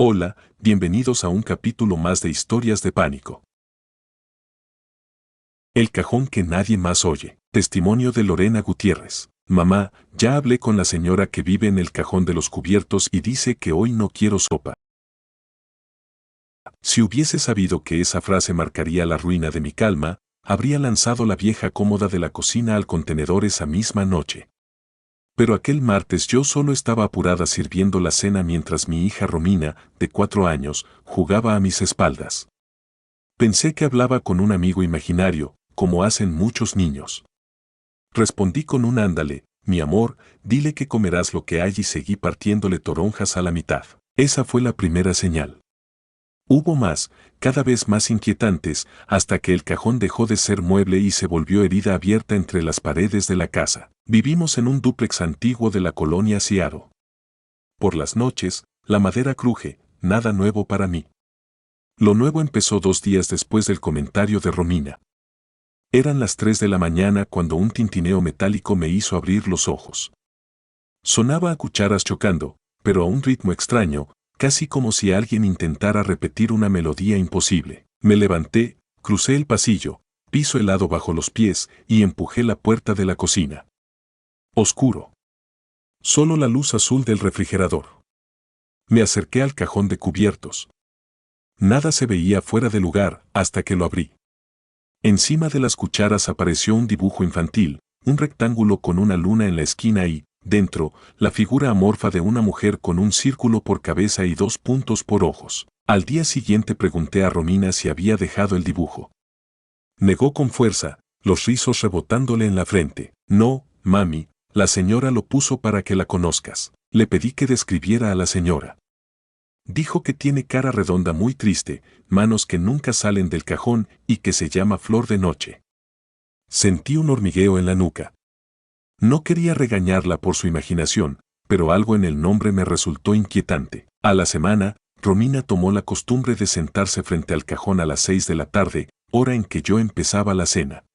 Hola, bienvenidos a un capítulo más de Historias de Pánico. El cajón que nadie más oye. Testimonio de Lorena Gutiérrez. Mamá, ya hablé con la señora que vive en el cajón de los cubiertos y dice que hoy no quiero sopa. Si hubiese sabido que esa frase marcaría la ruina de mi calma, habría lanzado la vieja cómoda de la cocina al contenedor esa misma noche. Pero aquel martes yo solo estaba apurada sirviendo la cena mientras mi hija Romina, de 4 años, jugaba a mis espaldas. Pensé que hablaba con un amigo imaginario, como hacen muchos niños. Respondí con un ándale, mi amor, dile que comerás lo que hay y seguí partiéndole toronjas a la mitad. Esa fue la primera señal. Hubo más, cada vez más inquietantes, hasta que el cajón dejó de ser mueble y se volvió herida abierta entre las paredes de la casa. Vivimos en un dúplex antiguo de la colonia Seattle. Por las noches, la madera cruje, nada nuevo para mí. Lo nuevo empezó 2 días después del comentario de Romina. Eran las 3 de la mañana cuando un tintineo metálico me hizo abrir los ojos. Sonaba a cucharas chocando, pero a un ritmo extraño, casi como si alguien intentara repetir una melodía imposible. Me levanté, crucé el pasillo, piso helado bajo los pies y empujé la puerta de la cocina. Oscuro. Solo la luz azul del refrigerador. Me acerqué al cajón de cubiertos. Nada se veía fuera de lugar hasta que lo abrí. Encima de las cucharas apareció un dibujo infantil, un rectángulo con una luna en la esquina y, dentro, la figura amorfa de una mujer con un círculo por cabeza y 2 puntos por ojos. Al día siguiente pregunté a Romina si había dejado el dibujo. Negó con fuerza, los rizos rebotándole en la frente. No, mami, la señora lo puso para que la conozcas. Le pedí que describiera a la señora. Dijo que tiene cara redonda muy triste, manos que nunca salen del cajón y que se llama Flor de Noche. Sentí un hormigueo en la nuca. No quería regañarla por su imaginación, pero algo en el nombre me resultó inquietante. A la semana, Romina tomó la costumbre de sentarse frente al cajón a las 6 de la tarde, hora en que yo empezaba la cena.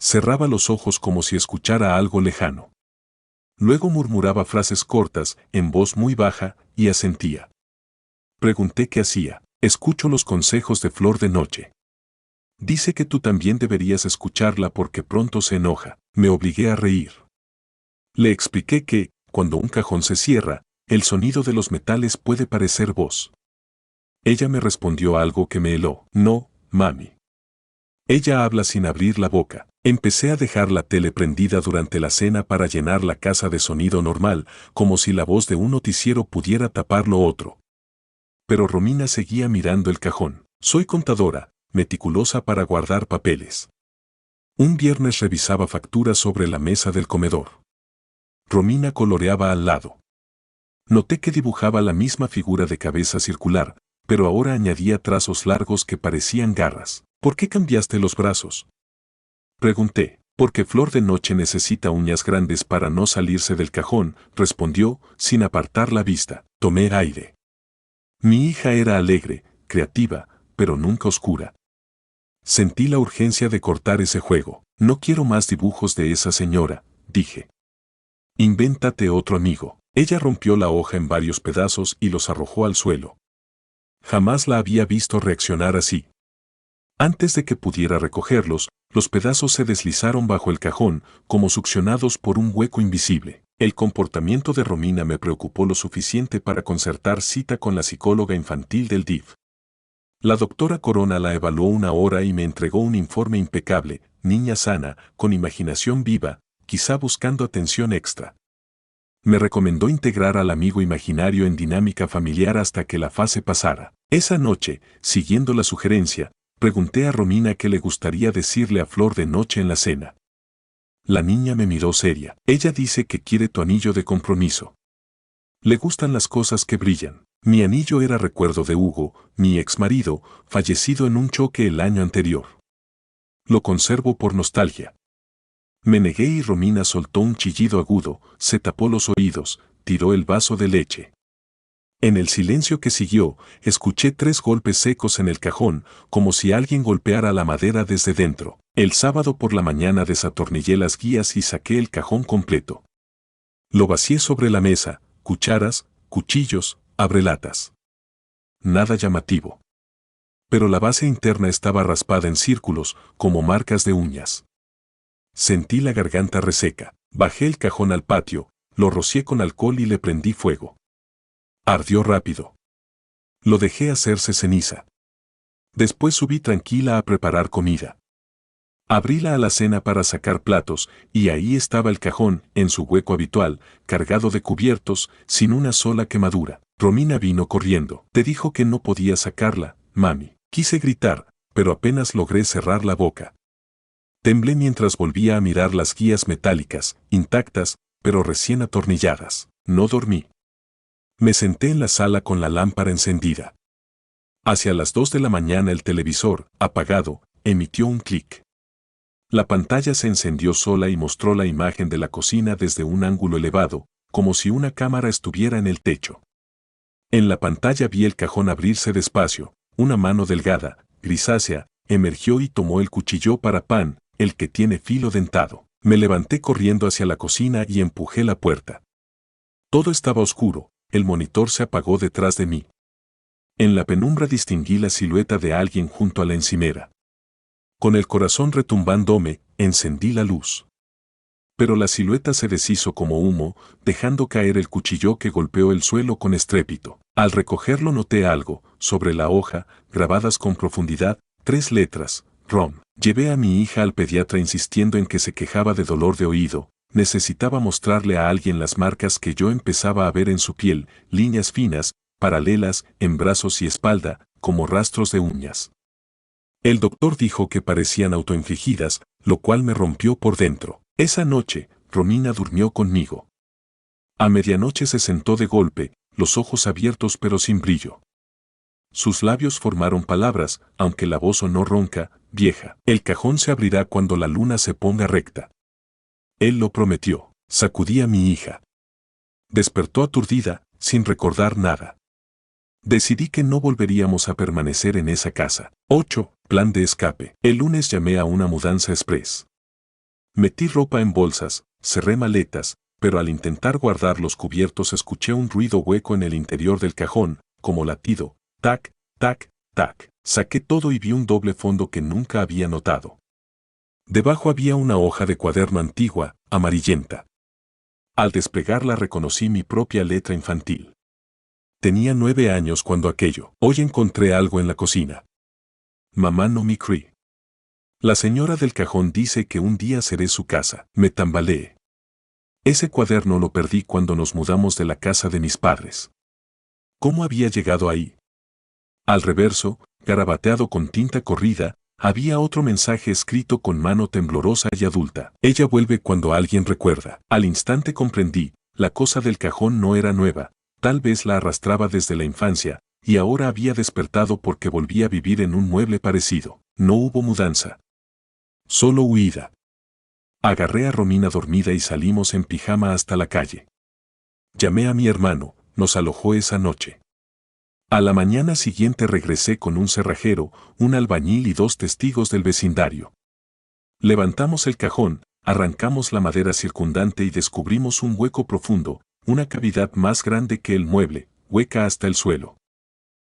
Cerraba los ojos como si escuchara algo lejano. Luego murmuraba frases cortas, en voz muy baja, y asentía. Pregunté qué hacía. Escucho los consejos de Flor de Noche. Dice que tú también deberías escucharla porque pronto se enoja. Me obligué a reír. Le expliqué que, cuando un cajón se cierra, el sonido de los metales puede parecer voz. Ella me respondió algo que me heló. No, mami. Ella habla sin abrir la boca. Empecé a dejar la tele prendida durante la cena para llenar la casa de sonido normal, como si la voz de un noticiero pudiera tapar lo otro. Pero Romina seguía mirando el cajón. Soy contadora, meticulosa para guardar papeles. Un viernes revisaba facturas sobre la mesa del comedor. Romina coloreaba al lado. Noté que dibujaba la misma figura de cabeza circular, pero ahora añadía trazos largos que parecían garras. ¿Por qué cambiaste los brazos? Pregunté. Porque Flor de Noche necesita uñas grandes para no salirse del cajón, respondió, sin apartar la vista. Tomé aire. Mi hija era alegre, creativa, pero nunca oscura. Sentí la urgencia de cortar ese juego. No quiero más dibujos de esa señora, dije. Invéntate otro amigo. Ella rompió la hoja en varios pedazos y los arrojó al suelo. Jamás la había visto reaccionar así. Antes de que pudiera recogerlos, los pedazos se deslizaron bajo el cajón, como succionados por un hueco invisible. El comportamiento de Romina me preocupó lo suficiente para concertar cita con la psicóloga infantil del DIF. La doctora Corona la evaluó 1 hora y me entregó un informe impecable, niña sana, con imaginación viva, quizá buscando atención extra. Me recomendó integrar al amigo imaginario en dinámica familiar hasta que la fase pasara. Esa noche, siguiendo la sugerencia, pregunté a Romina qué le gustaría decirle a Flor de Noche en la cena. La niña me miró seria. Ella dice que quiere tu anillo de compromiso. Le gustan las cosas que brillan. Mi anillo era recuerdo de Hugo, mi exmarido, fallecido en un choque el año anterior. Lo conservo por nostalgia. Me negué y Romina soltó un chillido agudo, se tapó los oídos, tiró el vaso de leche. En el silencio que siguió, escuché 3 golpes secos en el cajón, como si alguien golpeara la madera desde dentro. El sábado por la mañana desatornillé las guías y saqué el cajón completo. Lo vacié sobre la mesa, cucharas, cuchillos, abrelatas. nada llamativo. Pero la base interna estaba raspada en círculos, como marcas de uñas. Sentí la garganta reseca. Bajé el cajón al patio, lo rocié con alcohol y le prendí fuego. Ardió rápido. Lo dejé hacerse ceniza. Después subí tranquila a preparar comida. Abrí la alacena para sacar platos, y ahí estaba el cajón, en su hueco habitual, cargado de cubiertos, sin una sola quemadura. Romina vino corriendo. Te dijo que no podía sacarla, mami. Quise gritar, pero apenas logré cerrar la boca. Temblé mientras volvía a mirar las guías metálicas, intactas, pero recién atornilladas. No dormí. Me senté en la sala con la lámpara encendida. Hacia las 2 de la mañana el televisor, apagado, emitió un clic. La pantalla se encendió sola y mostró la imagen de la cocina desde un ángulo elevado, como si una cámara estuviera en el techo. En la pantalla vi el cajón abrirse despacio, una mano delgada, grisácea, emergió y tomó el cuchillo para pan, el que tiene filo dentado. Me levanté corriendo hacia la cocina y empujé la puerta. Todo estaba oscuro, el monitor se apagó detrás de mí. En la penumbra distinguí la silueta de alguien junto a la encimera. Con el corazón retumbándome, encendí la luz. Pero la silueta se deshizo como humo, dejando caer el cuchillo que golpeó el suelo con estrépito. Al recogerlo noté algo, sobre la hoja, grabadas con profundidad, 3 letras, ROM. Llevé a mi hija al pediatra insistiendo en que se quejaba de dolor de oído. Necesitaba mostrarle a alguien las marcas que yo empezaba a ver en su piel, líneas finas, paralelas, en brazos y espalda, como rastros de uñas. El doctor dijo que parecían autoinfligidas, lo cual me rompió por dentro. Esa noche, Romina durmió conmigo. A medianoche se sentó de golpe, los ojos abiertos pero sin brillo. Sus labios formaron palabras, aunque la voz sonó ronca, vieja. El cajón se abrirá cuando la luna se ponga recta. Él lo prometió. Sacudí a mi hija. Despertó aturdida, sin recordar nada. Decidí que no volveríamos a permanecer en esa casa. 8. Plan de escape. El lunes llamé a una mudanza express. Metí ropa en bolsas, cerré maletas, pero al intentar guardar los cubiertos escuché un ruido hueco en el interior del cajón, como latido. Tac, tac, tac. Saqué todo y vi un doble fondo que nunca había notado. Debajo había una hoja de cuaderno antigua, amarillenta. Al desplegarla reconocí mi propia letra infantil. Tenía 9 años cuando aquello. Hoy encontré algo en la cocina. Mamá no me cree. La señora del cajón dice que un día seré su casa. Me tambaleé. Ese cuaderno lo perdí cuando nos mudamos de la casa de mis padres. ¿Cómo había llegado ahí? Al reverso, garabateado con tinta corrida, había otro mensaje escrito con mano temblorosa y adulta. Ella vuelve cuando alguien recuerda. Al instante comprendí, la cosa del cajón no era nueva. Tal vez la arrastraba desde la infancia, y ahora había despertado porque volvía a vivir en un mueble parecido. No hubo mudanza. Solo huida. Agarré a Romina dormida y salimos en pijama hasta la calle. Llamé a mi hermano, nos alojó esa noche. A la mañana siguiente regresé con un cerrajero, un albañil y 2 testigos del vecindario. Levantamos el cajón, arrancamos la madera circundante y descubrimos un hueco profundo, una cavidad más grande que el mueble, hueca hasta el suelo.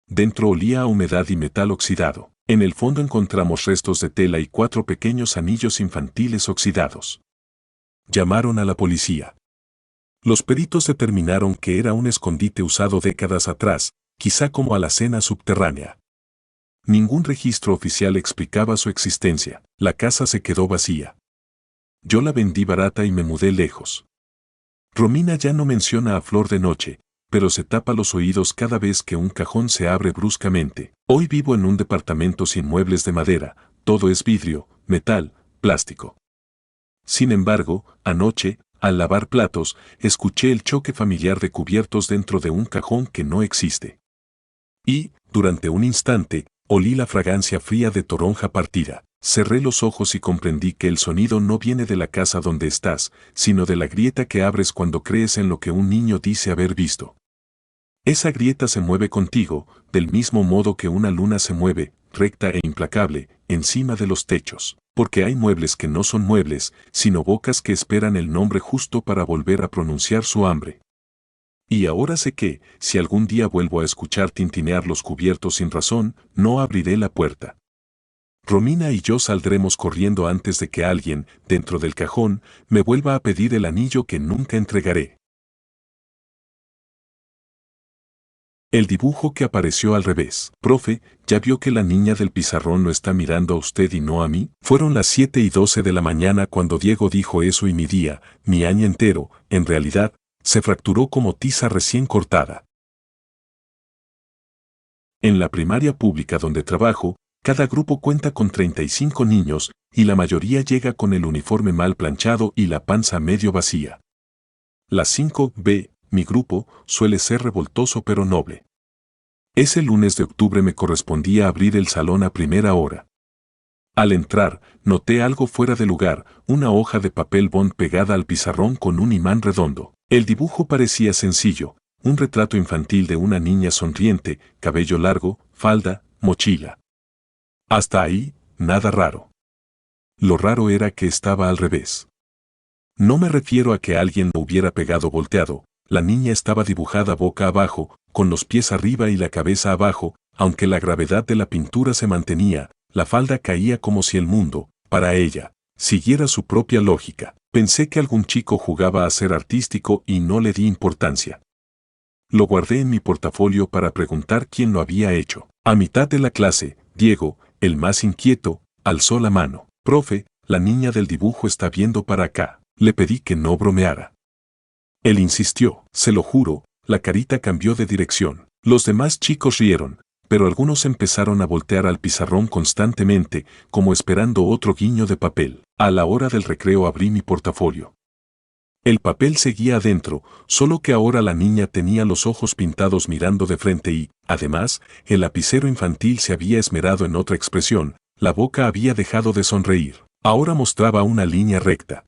Dentro olía a humedad y metal oxidado. En el fondo encontramos restos de tela y 4 pequeños anillos infantiles oxidados. Llamaron a la policía. Los peritos determinaron que era un escondite usado décadas atrás, quizá como alacena subterránea. Ningún registro oficial explicaba su existencia. La casa se quedó vacía. Yo la vendí barata y me mudé lejos. Romina ya no menciona a Flor de Noche, pero se tapa los oídos cada vez que un cajón se abre bruscamente. Hoy vivo en un departamento sin muebles de madera, todo es vidrio, metal, plástico. Sin embargo, anoche, al lavar platos, escuché el choque familiar de cubiertos dentro de un cajón que no existe. Y, durante un instante, olí la fragancia fría de toronja partida. Cerré los ojos y comprendí que el sonido no viene de la casa donde estás, sino de la grieta que abres cuando crees en lo que un niño dice haber visto. Esa grieta se mueve contigo, del mismo modo que una luna se mueve, recta e implacable, encima de los techos, porque hay muebles que no son muebles, sino bocas que esperan el nombre justo para volver a pronunciar su hambre. Y ahora sé que, si algún día vuelvo a escuchar tintinear los cubiertos sin razón, no abriré la puerta. Romina y yo saldremos corriendo antes de que alguien, dentro del cajón, me vuelva a pedir el anillo que nunca entregaré. El dibujo que apareció al revés. Profe, ¿ya vio que la niña del pizarrón no está mirando a usted y no a mí? Fueron las 7:12 de la mañana cuando Diego dijo eso y mi día, mi año entero, en realidad, se fracturó como tiza recién cortada. En la primaria pública donde trabajo, cada grupo cuenta con 35 niños y la mayoría llega con el uniforme mal planchado y la panza medio vacía. La 5B, mi grupo, suele ser revoltoso pero noble. Ese lunes de octubre me correspondía abrir el salón a primera hora. Al entrar, noté algo fuera de lugar, una hoja de papel bond pegada al pizarrón con un imán redondo. El dibujo parecía sencillo, un retrato infantil de una niña sonriente, cabello largo, falda, mochila. Hasta ahí, nada raro. Lo raro era que estaba al revés. No me refiero a que alguien lo hubiera pegado volteado, la niña estaba dibujada boca abajo, con los pies arriba y la cabeza abajo, aunque la gravedad de la pintura se mantenía, la falda caía como si el mundo, para ella, siguiera su propia lógica. Pensé que algún chico jugaba a ser artístico y no le di importancia. Lo guardé en mi portafolio para preguntar quién lo había hecho. A mitad de la clase, Diego, el más inquieto, alzó la mano. Profe, la niña del dibujo está viendo para acá. Le pedí que no bromeara. Él insistió. Se lo juro, la carita cambió de dirección. Los demás chicos rieron, pero algunos empezaron a voltear al pizarrón constantemente, como esperando otro guiño de papel. A la hora del recreo abrí mi portafolio. El papel seguía adentro, solo que ahora la niña tenía los ojos pintados mirando de frente y, además, el lapicero infantil se había esmerado en otra expresión, la boca había dejado de sonreír. Ahora mostraba una línea recta.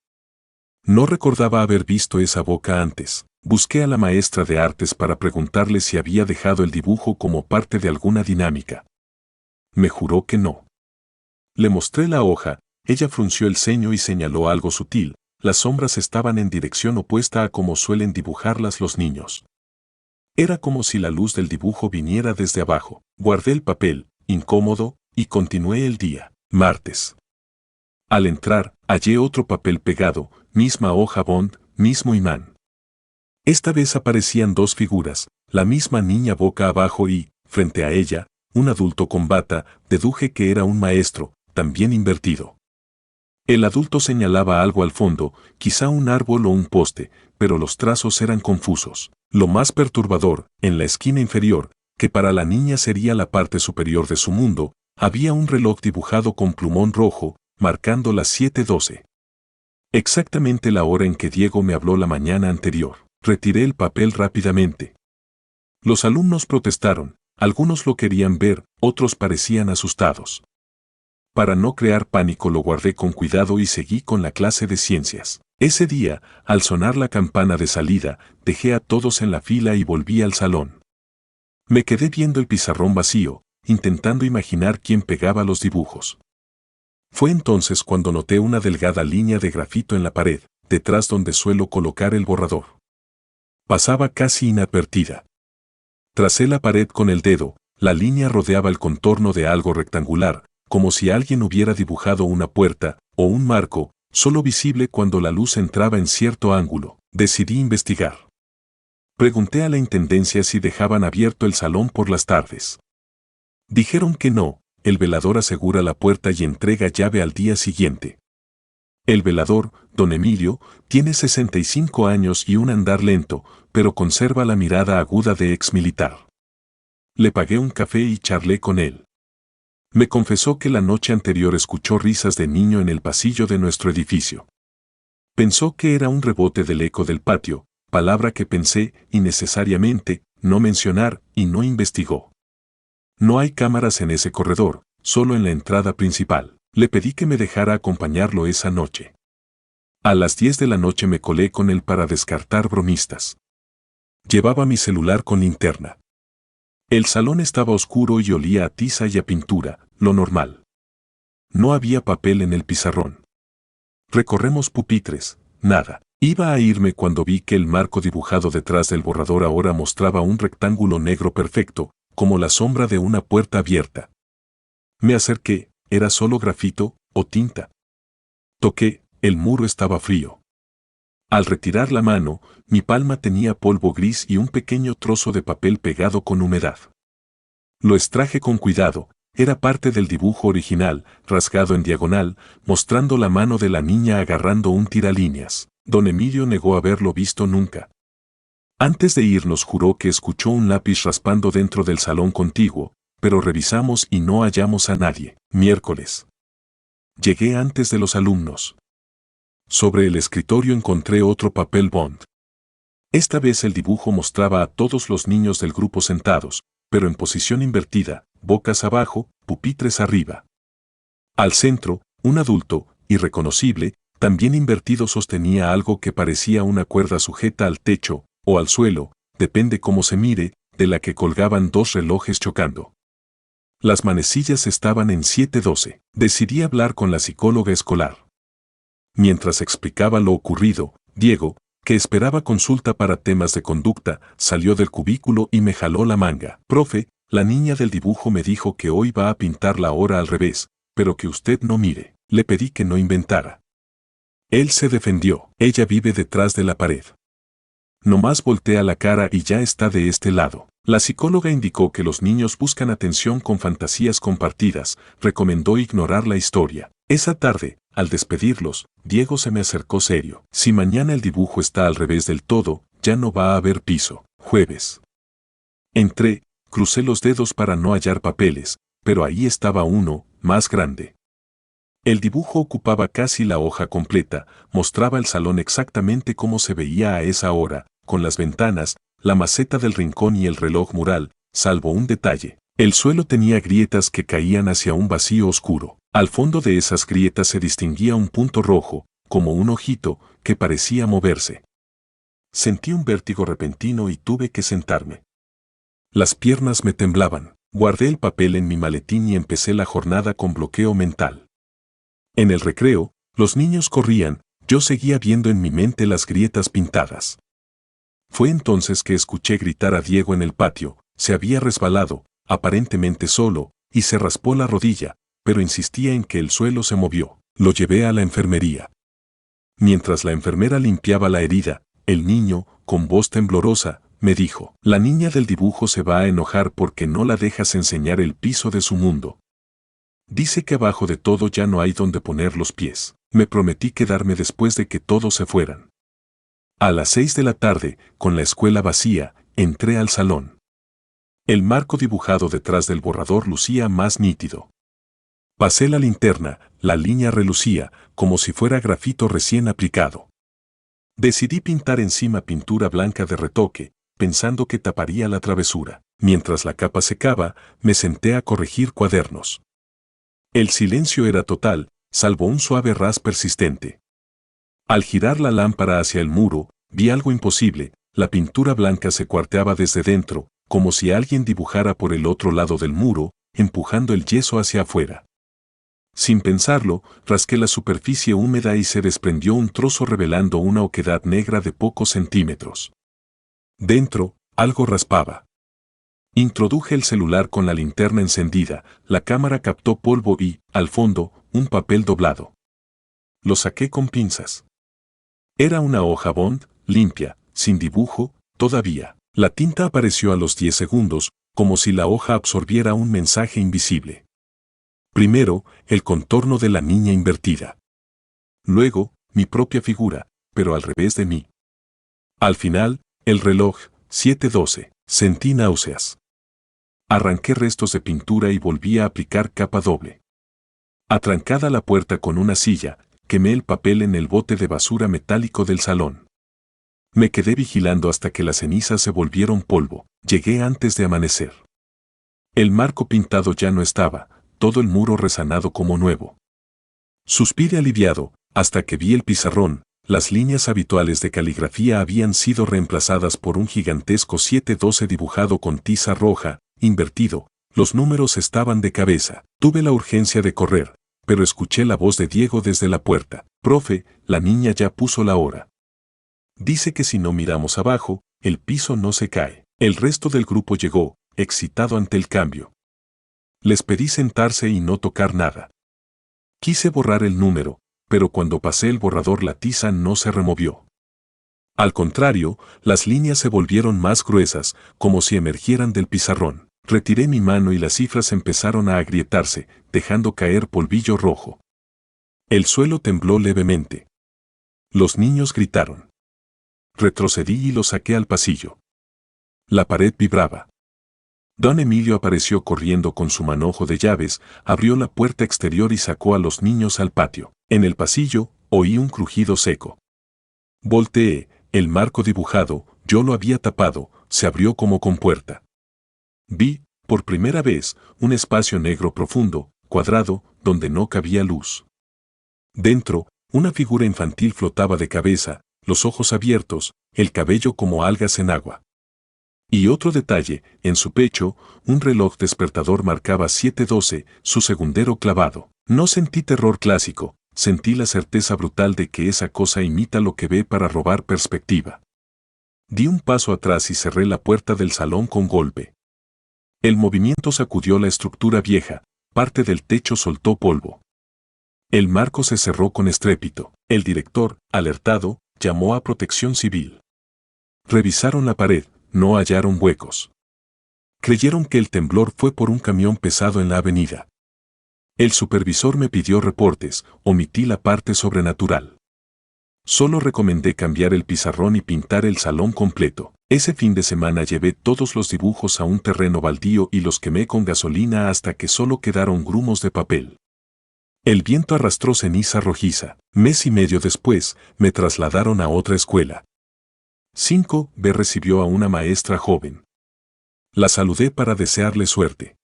No recordaba haber visto esa boca antes. Busqué a la maestra de artes para preguntarle si había dejado el dibujo como parte de alguna dinámica. Me juró que no. Le mostré la hoja, ella frunció el ceño y señaló algo sutil. Las sombras estaban en dirección opuesta a como suelen dibujarlas los niños. Era como si la luz del dibujo viniera desde abajo. Guardé el papel, incómodo, y continué el día. Martes. Al entrar, hallé otro papel pegado, misma hoja bond, mismo imán. Esta vez aparecían dos figuras, la misma niña boca abajo y, frente a ella, un adulto con bata, deduje que era un maestro, también invertido. El adulto señalaba algo al fondo, quizá un árbol o un poste, pero los trazos eran confusos. Lo más perturbador, en la esquina inferior, que para la niña sería la parte superior de su mundo, había un reloj dibujado con plumón rojo, marcando las 7:12. Exactamente la hora en que Diego me habló la mañana anterior. Retiré el papel rápidamente. Los alumnos protestaron, algunos lo querían ver, otros parecían asustados. Para no crear pánico lo guardé con cuidado y seguí con la clase de ciencias. Ese día, al sonar la campana de salida, dejé a todos en la fila y volví al salón. Me quedé viendo el pizarrón vacío, intentando imaginar quién pegaba los dibujos. Fue entonces cuando noté una delgada línea de grafito en la pared, detrás donde suelo colocar el borrador. Pasaba casi inadvertida. Tracé la pared con el dedo, la línea rodeaba el contorno de algo rectangular, como si alguien hubiera dibujado una puerta, o un marco, solo visible cuando la luz entraba en cierto ángulo. Decidí investigar. Pregunté a la intendencia si dejaban abierto el salón por las tardes. Dijeron que no, el velador asegura la puerta y entrega llave al día siguiente. El velador, don Emilio, tiene 65 años y un andar lento, pero conserva la mirada aguda de exmilitar. Le pagué un café y charlé con él. Me confesó que la noche anterior escuchó risas de niño en el pasillo de nuestro edificio. Pensó que era un rebote del eco del patio, palabra que pensé, innecesariamente, no mencionar, y no investigó. No hay cámaras en ese corredor, solo en la entrada principal. Le pedí que me dejara acompañarlo esa noche. A las 10 de la noche me colé con él para descartar bromistas. Llevaba mi celular con linterna. El salón estaba oscuro y olía a tiza y a pintura, lo normal. No había papel en el pizarrón. Recorremos pupitres, nada. Iba a irme cuando vi que el marco dibujado detrás del borrador ahora mostraba un rectángulo negro perfecto, como la sombra de una puerta abierta. Me acerqué, ¿era solo grafito o tinta? Toqué, el muro estaba frío. Al retirar la mano, mi palma tenía polvo gris y un pequeño trozo de papel pegado con humedad. Lo extraje con cuidado, era parte del dibujo original, rasgado en diagonal, mostrando la mano de la niña agarrando un tiralíneas. Don Emilio negó haberlo visto nunca. Antes de irnos juró que escuchó un lápiz raspando dentro del salón contiguo, pero revisamos y no hallamos a nadie. Miércoles. Llegué antes de los alumnos. Sobre el escritorio encontré otro papel bond. Esta vez el dibujo mostraba a todos los niños del grupo sentados, pero en posición invertida, bocas abajo, pupitres arriba. Al centro, un adulto, irreconocible, también invertido sostenía algo que parecía una cuerda sujeta al techo, o al suelo, depende cómo se mire, de la que colgaban dos relojes chocando. Las manecillas estaban en 7:12. Decidí hablar con la psicóloga escolar. Mientras explicaba lo ocurrido, Diego, que esperaba consulta para temas de conducta, salió del cubículo y me jaló la manga. Profe, la niña del dibujo me dijo que hoy va a pintar la hora al revés, pero que usted no mire. Le pedí que no inventara. Él se defendió. Ella vive detrás de la pared. Nomás voltea la cara y ya está de este lado. La psicóloga indicó que los niños buscan atención con fantasías compartidas, recomendó ignorar la historia. Esa tarde, al despedirlos, Diego se me acercó serio. Si mañana el dibujo está al revés del todo, ya no va a haber piso. Jueves. Entré, crucé los dedos para no hallar papeles, pero ahí estaba uno, más grande. El dibujo ocupaba casi la hoja completa, mostraba el salón exactamente como se veía a esa hora, con las ventanas, la maceta del rincón y el reloj mural, salvo un detalle. El suelo tenía grietas que caían hacia un vacío oscuro. Al fondo de esas grietas se distinguía un punto rojo, como un ojito, que parecía moverse. Sentí un vértigo repentino y tuve que sentarme. Las piernas me temblaban. Guardé el papel en mi maletín y empecé la jornada con bloqueo mental. En el recreo, los niños corrían, yo seguía viendo en mi mente las grietas pintadas. Fue entonces que escuché gritar a Diego en el patio, se había resbalado, aparentemente solo, y se raspó la rodilla, pero insistía en que el suelo se movió. Lo llevé a la enfermería. Mientras la enfermera limpiaba la herida, el niño, con voz temblorosa, me dijo, la niña del dibujo se va a enojar porque no la dejas enseñar el piso de su mundo. Dice que abajo de todo ya no hay donde poner los pies. Me prometí quedarme después de que todos se fueran. A las 6 de la tarde, con la escuela vacía, entré al salón. El marco dibujado detrás del borrador lucía más nítido. Pasé la linterna, la línea relucía, como si fuera grafito recién aplicado. Decidí pintar encima pintura blanca de retoque, pensando que taparía la travesura. Mientras la capa secaba, me senté a corregir cuadernos. El silencio era total, salvo un suave ras persistente. Al girar la lámpara hacia el muro, vi algo imposible, la pintura blanca se cuarteaba desde dentro, como si alguien dibujara por el otro lado del muro, empujando el yeso hacia afuera. Sin pensarlo, rasqué la superficie húmeda y se desprendió un trozo revelando una oquedad negra de pocos centímetros. Dentro, algo raspaba. Introduje el celular con la linterna encendida, la cámara captó polvo y, al fondo, un papel doblado. Lo saqué con pinzas. Era una hoja bond, limpia, sin dibujo, todavía. La tinta apareció a los 10 segundos, como si la hoja absorbiera un mensaje invisible. Primero, el contorno de la niña invertida. Luego, mi propia figura, pero al revés de mí. Al final, el reloj, 7:12. Sentí náuseas. Arranqué restos de pintura y volví a aplicar capa doble. Atrancada la puerta con una silla, quemé el papel en el bote de basura metálico del salón. Me quedé vigilando hasta que las cenizas se volvieron polvo. Llegué antes de amanecer. El marco pintado ya no estaba, todo el muro resanado como nuevo. Suspiré aliviado, hasta que vi el pizarrón. Las líneas habituales de caligrafía habían sido reemplazadas por un gigantesco 7:12 dibujado con tiza roja, invertido. Los números estaban de cabeza. Tuve la urgencia de correr, pero escuché la voz de Diego desde la puerta. Profe, la niña ya puso la hora. Dice que si no miramos abajo, el piso no se cae. El resto del grupo llegó, excitado ante el cambio. Les pedí sentarse y no tocar nada. Quise borrar el número, pero cuando pasé el borrador la tiza no se removió. Al contrario, las líneas se volvieron más gruesas, como si emergieran del pizarrón. Retiré mi mano y las cifras empezaron a agrietarse, dejando caer polvillo rojo. El suelo tembló levemente. Los niños gritaron. Retrocedí y los saqué al pasillo. La pared vibraba. Don Emilio apareció corriendo con su manojo de llaves, abrió la puerta exterior y sacó a los niños al patio. En el pasillo, oí un crujido seco. Volteé, el marco dibujado, yo lo había tapado, se abrió como compuerta. Vi, por primera vez, un espacio negro profundo, cuadrado, donde no cabía luz. Dentro, una figura infantil flotaba de cabeza, los ojos abiertos, el cabello como algas en agua. Y otro detalle, en su pecho, un reloj despertador marcaba 7:12, su segundero clavado. No sentí terror clásico, sentí la certeza brutal de que esa cosa imita lo que ve para robar perspectiva. Di un paso atrás y cerré la puerta del salón con golpe. El movimiento sacudió la estructura vieja, parte del techo soltó polvo. El marco se cerró con estrépito. El director, alertado, llamó a Protección Civil. Revisaron la pared, no hallaron huecos. Creyeron que el temblor fue por un camión pesado en la avenida. El supervisor me pidió reportes, omití la parte sobrenatural. Solo recomendé cambiar el pizarrón y pintar el salón completo. Ese fin de semana llevé todos los dibujos a un terreno baldío y los quemé con gasolina hasta que solo quedaron grumos de papel. El viento arrastró ceniza rojiza. Mes y medio después, me trasladaron a otra escuela. 5B recibió a una maestra joven. La saludé para desearle suerte.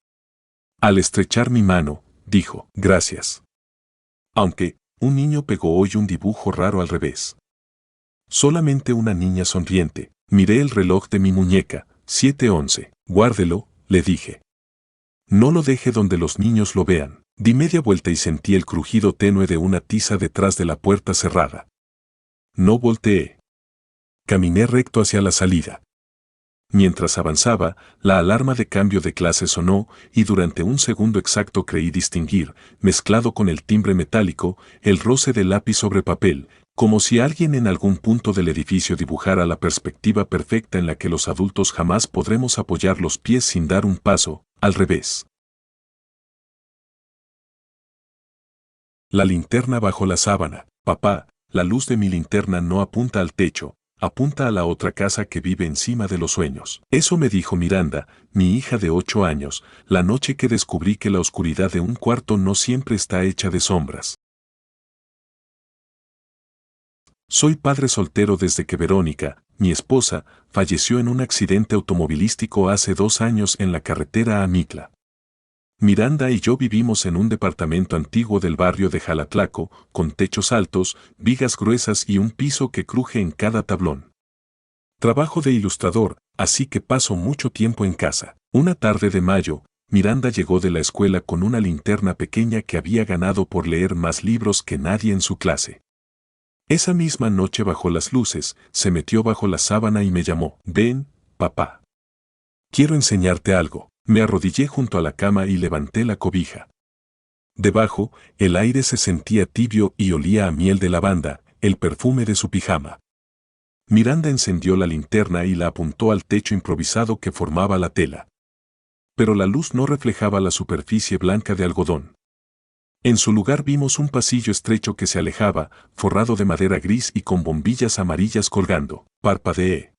Al estrechar mi mano, dijo, gracias. Aunque, un niño pegó hoy un dibujo raro al revés. Solamente una niña sonriente. Miré el reloj de mi muñeca, 7:11. Guárdelo, le dije. No lo deje donde los niños lo vean. Di media vuelta y sentí el crujido tenue de una tiza detrás de la puerta cerrada. No volteé. Caminé recto hacia la salida. Mientras avanzaba, la alarma de cambio de clase sonó y durante un segundo exacto creí distinguir, mezclado con el timbre metálico, el roce del lápiz sobre papel, como si alguien en algún punto del edificio dibujara la perspectiva perfecta en la que los adultos jamás podremos apoyar los pies sin dar un paso, al revés. La linterna bajo la sábana. Papá, la luz de mi linterna no apunta al techo, apunta a la otra casa que vive encima de los sueños. Eso me dijo Miranda, mi hija de 8 años, la noche que descubrí que la oscuridad de un cuarto no siempre está hecha de sombras. Soy padre soltero desde que Verónica, mi esposa, falleció en un accidente automovilístico hace 2 años en la carretera a Mitla. Miranda y yo vivimos en un departamento antiguo del barrio de Jalatlaco, con techos altos, vigas gruesas y un piso que cruje en cada tablón. Trabajo de ilustrador, así que paso mucho tiempo en casa. Una tarde de mayo, Miranda llegó de la escuela con una linterna pequeña que había ganado por leer más libros que nadie en su clase. Esa misma noche bajó las luces, se metió bajo la sábana y me llamó. Ven, papá. Quiero enseñarte algo. Me arrodillé junto a la cama y levanté la cobija. Debajo, el aire se sentía tibio y olía a miel de lavanda, el perfume de su pijama. Miranda encendió la linterna y la apuntó al techo improvisado que formaba la tela. Pero la luz no reflejaba la superficie blanca de algodón. En su lugar vimos un pasillo estrecho que se alejaba, forrado de madera gris y con bombillas amarillas colgando. Parpadeé.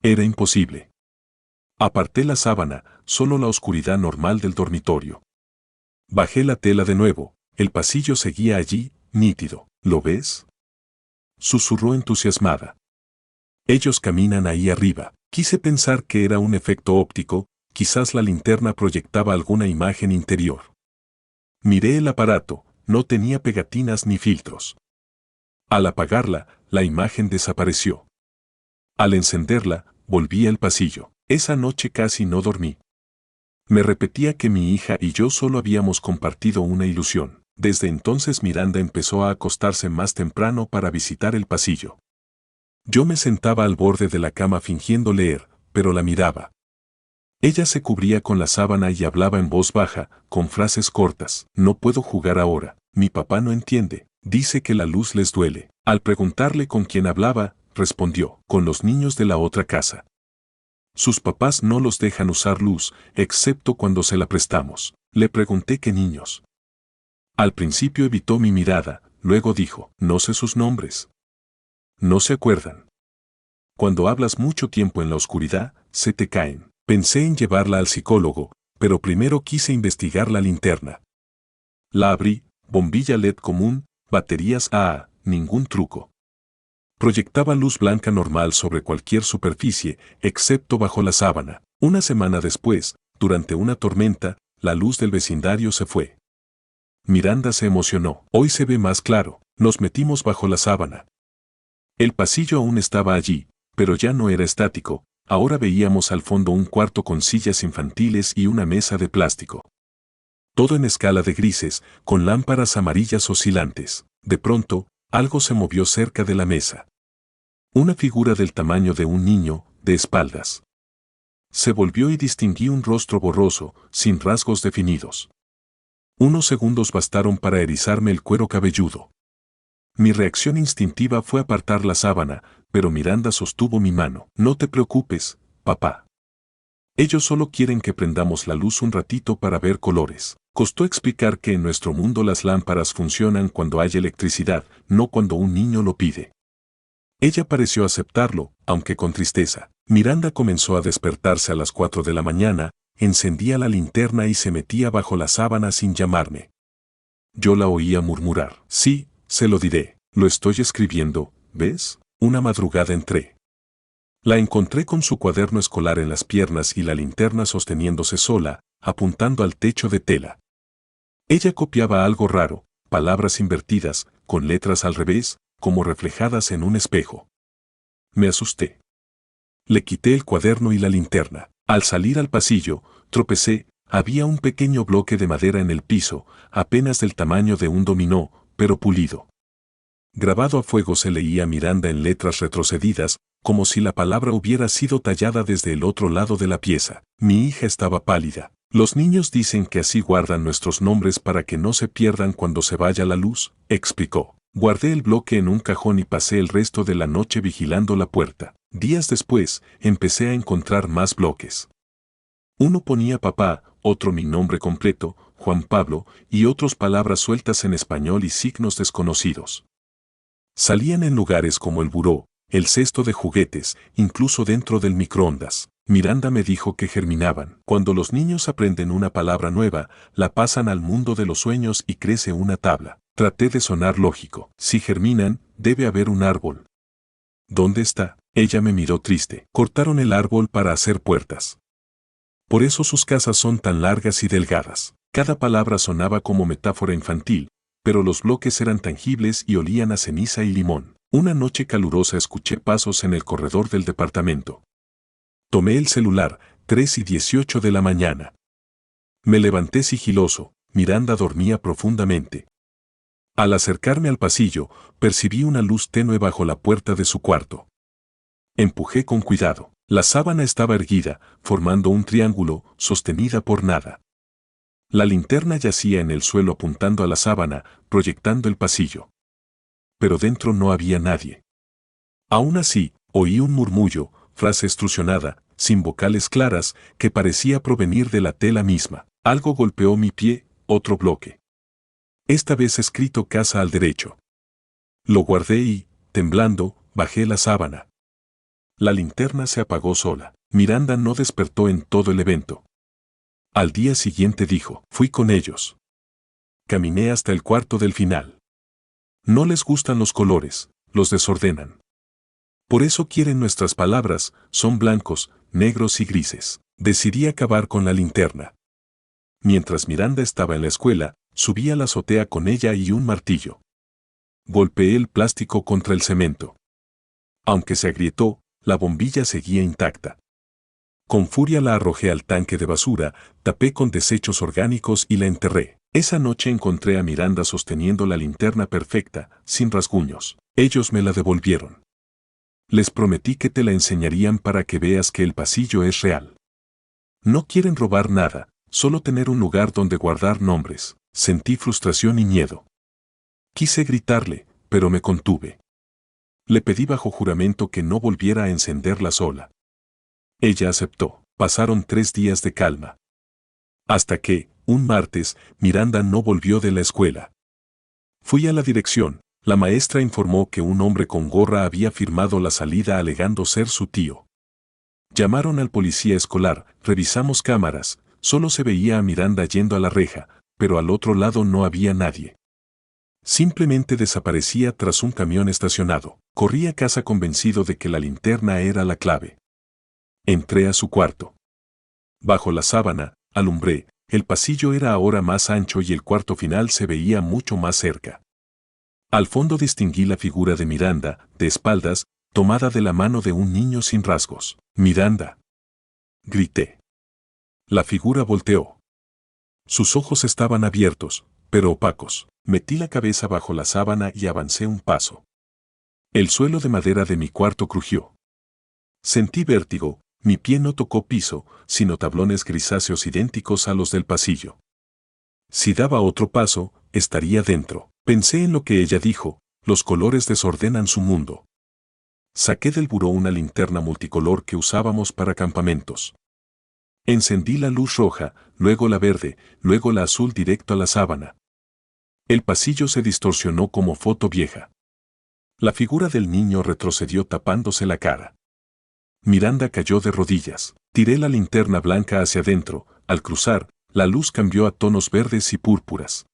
Era imposible. Aparté la sábana, solo la oscuridad normal del dormitorio. Bajé la tela de nuevo, el pasillo seguía allí, nítido. ¿Lo ves? Susurró entusiasmada. Ellos caminan ahí arriba. Quise pensar que era un efecto óptico, quizás la linterna proyectaba alguna imagen interior. Miré el aparato, no tenía pegatinas ni filtros. Al apagarla, la imagen desapareció. Al encenderla, volví al pasillo. Esa noche casi no dormí. Me repetía que mi hija y yo solo habíamos compartido una ilusión. Desde entonces Miranda empezó a acostarse más temprano para visitar el pasillo. Yo me sentaba al borde de la cama fingiendo leer, pero la miraba. Ella se cubría con la sábana y hablaba en voz baja, con frases cortas. No puedo jugar ahora, mi papá no entiende, dice que la luz les duele. Al preguntarle con quién hablaba, respondió, con los niños de la otra casa. Sus papás no los dejan usar luz, excepto cuando se la prestamos. Le pregunté qué niños. Al principio evitó mi mirada, luego dijo, no sé sus nombres. No se acuerdan. Cuando hablas mucho tiempo en la oscuridad, se te caen. Pensé en llevarla al psicólogo, pero primero quise investigar la linterna. La abrí, bombilla LED común, baterías AA, ningún truco. Proyectaba luz blanca normal sobre cualquier superficie, excepto bajo la sábana. Una semana después, durante una tormenta, la luz del vecindario se fue. Miranda se emocionó. Hoy se ve más claro. Nos metimos bajo la sábana. El pasillo aún estaba allí, pero ya no era estático. Ahora veíamos al fondo un cuarto con sillas infantiles y una mesa de plástico. Todo en escala de grises, con lámparas amarillas oscilantes. De pronto, algo se movió cerca de la mesa. Una figura del tamaño de un niño, de espaldas. Se volvió y distinguí un rostro borroso, sin rasgos definidos. Unos segundos bastaron para erizarme el cuero cabelludo. Mi reacción instintiva fue apartar la sábana, pero Miranda sostuvo mi mano. No te preocupes, papá. Ellos solo quieren que prendamos la luz un ratito para ver colores. Costó explicar que en nuestro mundo las lámparas funcionan cuando hay electricidad, no cuando un niño lo pide. Ella pareció aceptarlo, aunque con tristeza. Miranda comenzó a despertarse a las 4 de la mañana, encendía la linterna y se metía bajo la sábana sin llamarme. Yo la oía murmurar. Sí, se lo diré. Lo estoy escribiendo, ¿ves? Una madrugada entré. La encontré con su cuaderno escolar en las piernas y la linterna sosteniéndose sola, apuntando al techo de tela. Ella copiaba algo raro, palabras invertidas, con letras al revés, como reflejadas en un espejo. Me asusté. Le quité el cuaderno y la linterna. Al salir al pasillo, tropecé. Había un pequeño bloque de madera en el piso, apenas del tamaño de un dominó, pero pulido. Grabado a fuego se leía Miranda en letras retrocedidas, como si la palabra hubiera sido tallada desde el otro lado de la pieza. Mi hija estaba pálida. Los niños dicen que así guardan nuestros nombres para que no se pierdan cuando se vaya la luz, explicó. Guardé el bloque en un cajón y pasé el resto de la noche vigilando la puerta. Días después, empecé a encontrar más bloques. Uno ponía papá, otro mi nombre completo, Juan Pablo, y otros palabras sueltas en español y signos desconocidos. Salían en lugares como el buró, el cesto de juguetes, incluso dentro del microondas. Miranda me dijo que germinaban. Cuando los niños aprenden una palabra nueva, la pasan al mundo de los sueños y crece una tabla. Traté de sonar lógico. Si germinan, debe haber un árbol. ¿Dónde está? Ella me miró triste. Cortaron el árbol para hacer puertas. Por eso sus casas son tan largas y delgadas. Cada palabra sonaba como metáfora infantil, pero los bloques eran tangibles y olían a ceniza y limón. Una noche calurosa escuché pasos en el corredor del departamento. Tomé el celular, 3:18 de la mañana. Me levanté sigiloso. Miranda dormía profundamente. Al acercarme al pasillo, percibí una luz tenue bajo la puerta de su cuarto. Empujé con cuidado. La sábana estaba erguida, formando un triángulo, sostenida por nada. La linterna yacía en el suelo apuntando a la sábana, proyectando el pasillo. Pero dentro no había nadie. Aún así, oí un murmullo, frase estrusionada, sin vocales claras, que parecía provenir de la tela misma. Algo golpeó mi pie, otro bloque. Esta vez escrito casa al derecho. Lo guardé y, temblando, bajé la sábana. La linterna se apagó sola. Miranda no despertó en todo el evento. Al día siguiente dijo, fui con ellos. Caminé hasta el cuarto del final. No les gustan los colores, los desordenan. Por eso quieren nuestras palabras, son blancos, negros y grises. Decidí acabar con la linterna. Mientras Miranda estaba en la escuela, subí a la azotea con ella y un martillo. Golpeé el plástico contra el cemento. Aunque se agrietó, la bombilla seguía intacta. Con furia la arrojé al tanque de basura, tapé con desechos orgánicos y la enterré. Esa noche encontré a Miranda sosteniendo la linterna perfecta, sin rasguños. Ellos me la devolvieron. Les prometí que te la enseñarían para que veas que el pasillo es real. No quieren robar nada, solo tener un lugar donde guardar nombres. Sentí frustración y miedo. Quise gritarle, pero me contuve. Le pedí bajo juramento que no volviera a encenderla sola. Ella aceptó. Pasaron 3 días de calma. Hasta que, un martes, Miranda no volvió de la escuela. Fui a la dirección. La maestra informó que un hombre con gorra había firmado la salida alegando ser su tío. Llamaron al policía escolar, revisamos cámaras, solo se veía a Miranda yendo a la reja, pero al otro lado no había nadie. Simplemente desaparecía tras un camión estacionado. Corrí a casa convencido de que la linterna era la clave. Entré a su cuarto. Bajo la sábana, alumbré, el pasillo era ahora más ancho y el cuarto final se veía mucho más cerca. Al fondo distinguí la figura de Miranda, de espaldas, tomada de la mano de un niño sin rasgos. ¡Miranda!, grité. La figura volteó. Sus ojos estaban abiertos, pero opacos. Metí la cabeza bajo la sábana y avancé un paso. El suelo de madera de mi cuarto crujió. Sentí vértigo, mi pie no tocó piso, sino tablones grisáceos idénticos a los del pasillo. Si daba otro paso, estaría dentro. Pensé en lo que ella dijo, los colores desordenan su mundo. Saqué del buró una linterna multicolor que usábamos para campamentos. Encendí la luz roja, luego la verde, luego la azul directo a la sábana. El pasillo se distorsionó como foto vieja. La figura del niño retrocedió tapándose la cara. Miranda cayó de rodillas. Tiré la linterna blanca hacia adentro. Al cruzar, la luz cambió a tonos verdes y púrpuras.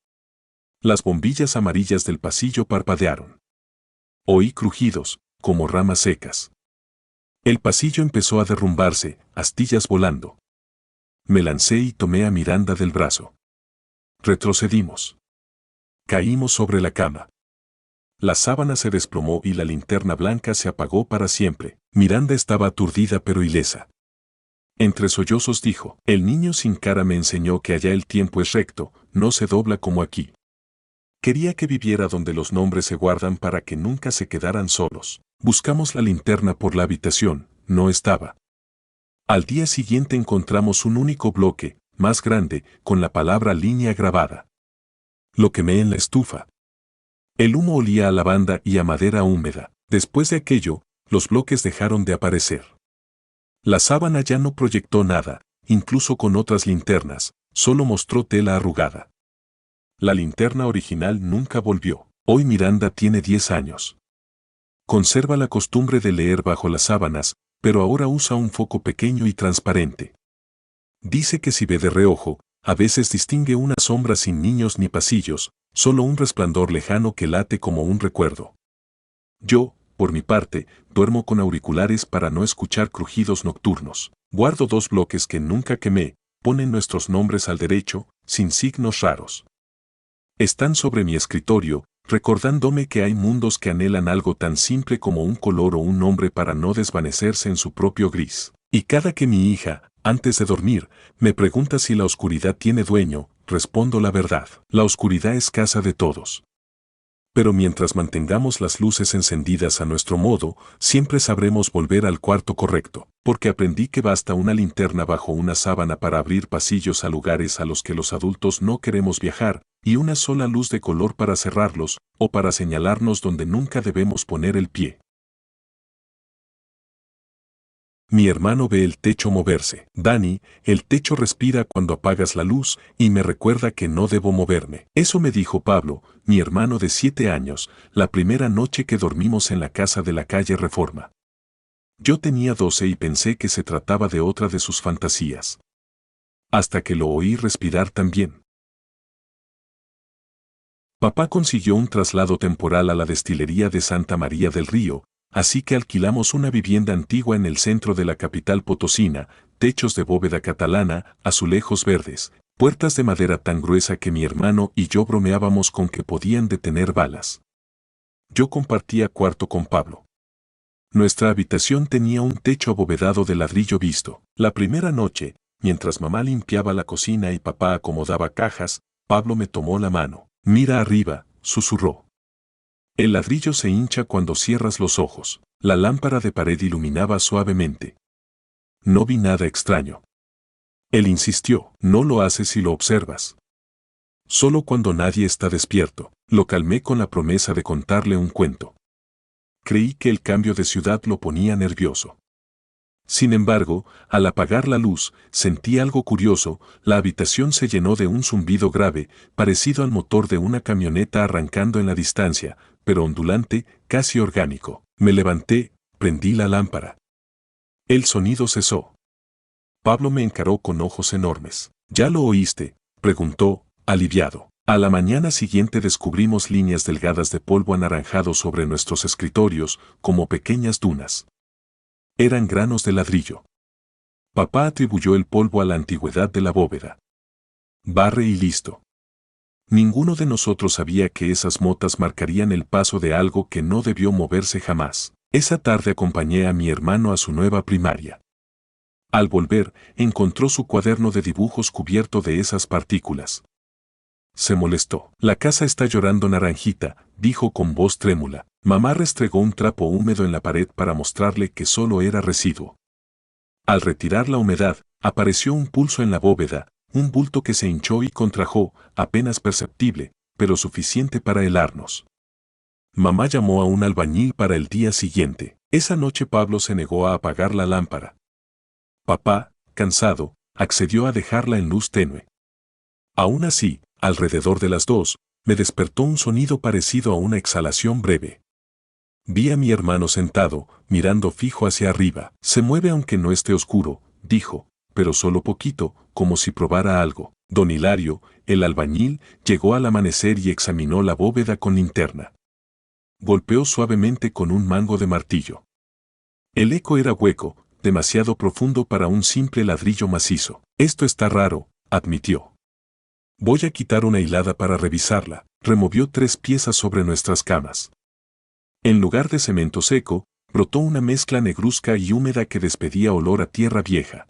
Las bombillas amarillas del pasillo parpadearon. Oí crujidos, como ramas secas. El pasillo empezó a derrumbarse, astillas volando. Me lancé y tomé a Miranda del brazo. Retrocedimos. Caímos sobre la cama. La sábana se desplomó y la linterna blanca se apagó para siempre. Miranda estaba aturdida pero ilesa. Entre sollozos dijo, el niño sin cara me enseñó que allá el tiempo es recto, no se dobla como aquí. Quería que viviera donde los nombres se guardan para que nunca se quedaran solos. Buscamos la linterna por la habitación, no estaba. Al día siguiente encontramos un único bloque, más grande, con la palabra línea grabada. Lo quemé en la estufa. El humo olía a lavanda y a madera húmeda. Después de aquello, los bloques dejaron de aparecer. La sábana ya no proyectó nada, incluso con otras linternas, solo mostró tela arrugada. La linterna original nunca volvió. Hoy Miranda tiene 10 años. Conserva la costumbre de leer bajo las sábanas, pero ahora usa un foco pequeño y transparente. Dice que si ve de reojo, a veces distingue una sombra sin niños ni pasillos, solo un resplandor lejano que late como un recuerdo. Yo, por mi parte, duermo con auriculares para no escuchar crujidos nocturnos. Guardo 2 bloques que nunca quemé, ponen nuestros nombres al derecho, sin signos raros. Están sobre mi escritorio, recordándome que hay mundos que anhelan algo tan simple como un color o un nombre para no desvanecerse en su propio gris. Y cada que mi hija, antes de dormir, me pregunta si la oscuridad tiene dueño, respondo la verdad. La oscuridad es casa de todos. Pero mientras mantengamos las luces encendidas a nuestro modo, siempre sabremos volver al cuarto correcto, porque aprendí que basta una linterna bajo una sábana para abrir pasillos a lugares a los que los adultos no queremos viajar, y una sola luz de color para cerrarlos, o para señalarnos donde nunca debemos poner el pie. Mi hermano ve el techo moverse. Dani, el techo respira cuando apagas la luz y me recuerda que no debo moverme. Eso me dijo Pablo, mi hermano de 7 años, la primera noche que dormimos en la casa de la calle Reforma. Yo tenía 12 y pensé que se trataba de otra de sus fantasías. Hasta que lo oí respirar también. Papá consiguió un traslado temporal a la destilería de Santa María del Río, así que alquilamos una vivienda antigua en el centro de la capital potosina, techos de bóveda catalana, azulejos verdes, puertas de madera tan gruesa que mi hermano y yo bromeábamos con que podían detener balas. Yo compartía cuarto con Pablo. Nuestra habitación tenía un techo abovedado de ladrillo visto. La primera noche, mientras mamá limpiaba la cocina y papá acomodaba cajas, Pablo me tomó la mano. Mira arriba, susurró. El ladrillo se hincha cuando cierras los ojos. La lámpara de pared iluminaba suavemente. No vi nada extraño. Él insistió, no lo haces si lo observas. Solo cuando nadie está despierto. Lo calmé con la promesa de contarle un cuento. Creí que el cambio de ciudad lo ponía nervioso. Sin embargo, al apagar la luz, sentí algo curioso, la habitación se llenó de un zumbido grave, parecido al motor de una camioneta arrancando en la distancia, pero ondulante, casi orgánico. Me levanté, prendí la lámpara. El sonido cesó. Pablo me encaró con ojos enormes. ¿Ya lo oíste?, preguntó, aliviado. A la mañana siguiente descubrimos líneas delgadas de polvo anaranjado sobre nuestros escritorios, como pequeñas dunas. Eran granos de ladrillo. Papá atribuyó el polvo a la antigüedad de la bóveda. Barre y listo. Ninguno de nosotros sabía que esas motas marcarían el paso de algo que no debió moverse jamás. Esa tarde acompañé a mi hermano a su nueva primaria. Al volver, encontró su cuaderno de dibujos cubierto de esas partículas. Se molestó. La casa está llorando, naranjita, dijo con voz trémula. Mamá restregó un trapo húmedo en la pared para mostrarle que solo era residuo. Al retirar la humedad, apareció un pulso en la bóveda, un bulto que se hinchó y contrajo, apenas perceptible, pero suficiente para helarnos. Mamá llamó a un albañil para el día siguiente. Esa noche Pablo se negó a apagar la lámpara. Papá, cansado, accedió a dejarla en luz tenue. Aún así, alrededor de las 2, me despertó un sonido parecido a una exhalación breve. Vi a mi hermano sentado, mirando fijo hacia arriba. Se mueve aunque no esté oscuro, dijo, pero solo poquito, como si probara algo. Don Hilario, el albañil, llegó al amanecer y examinó la bóveda con linterna. Golpeó suavemente con un mango de martillo. El eco era hueco, demasiado profundo para un simple ladrillo macizo. Esto está raro, admitió. Voy a quitar una hilada para revisarla. Removió 3 piezas sobre nuestras camas. En lugar de cemento seco, brotó una mezcla negruzca y húmeda que despedía olor a tierra vieja.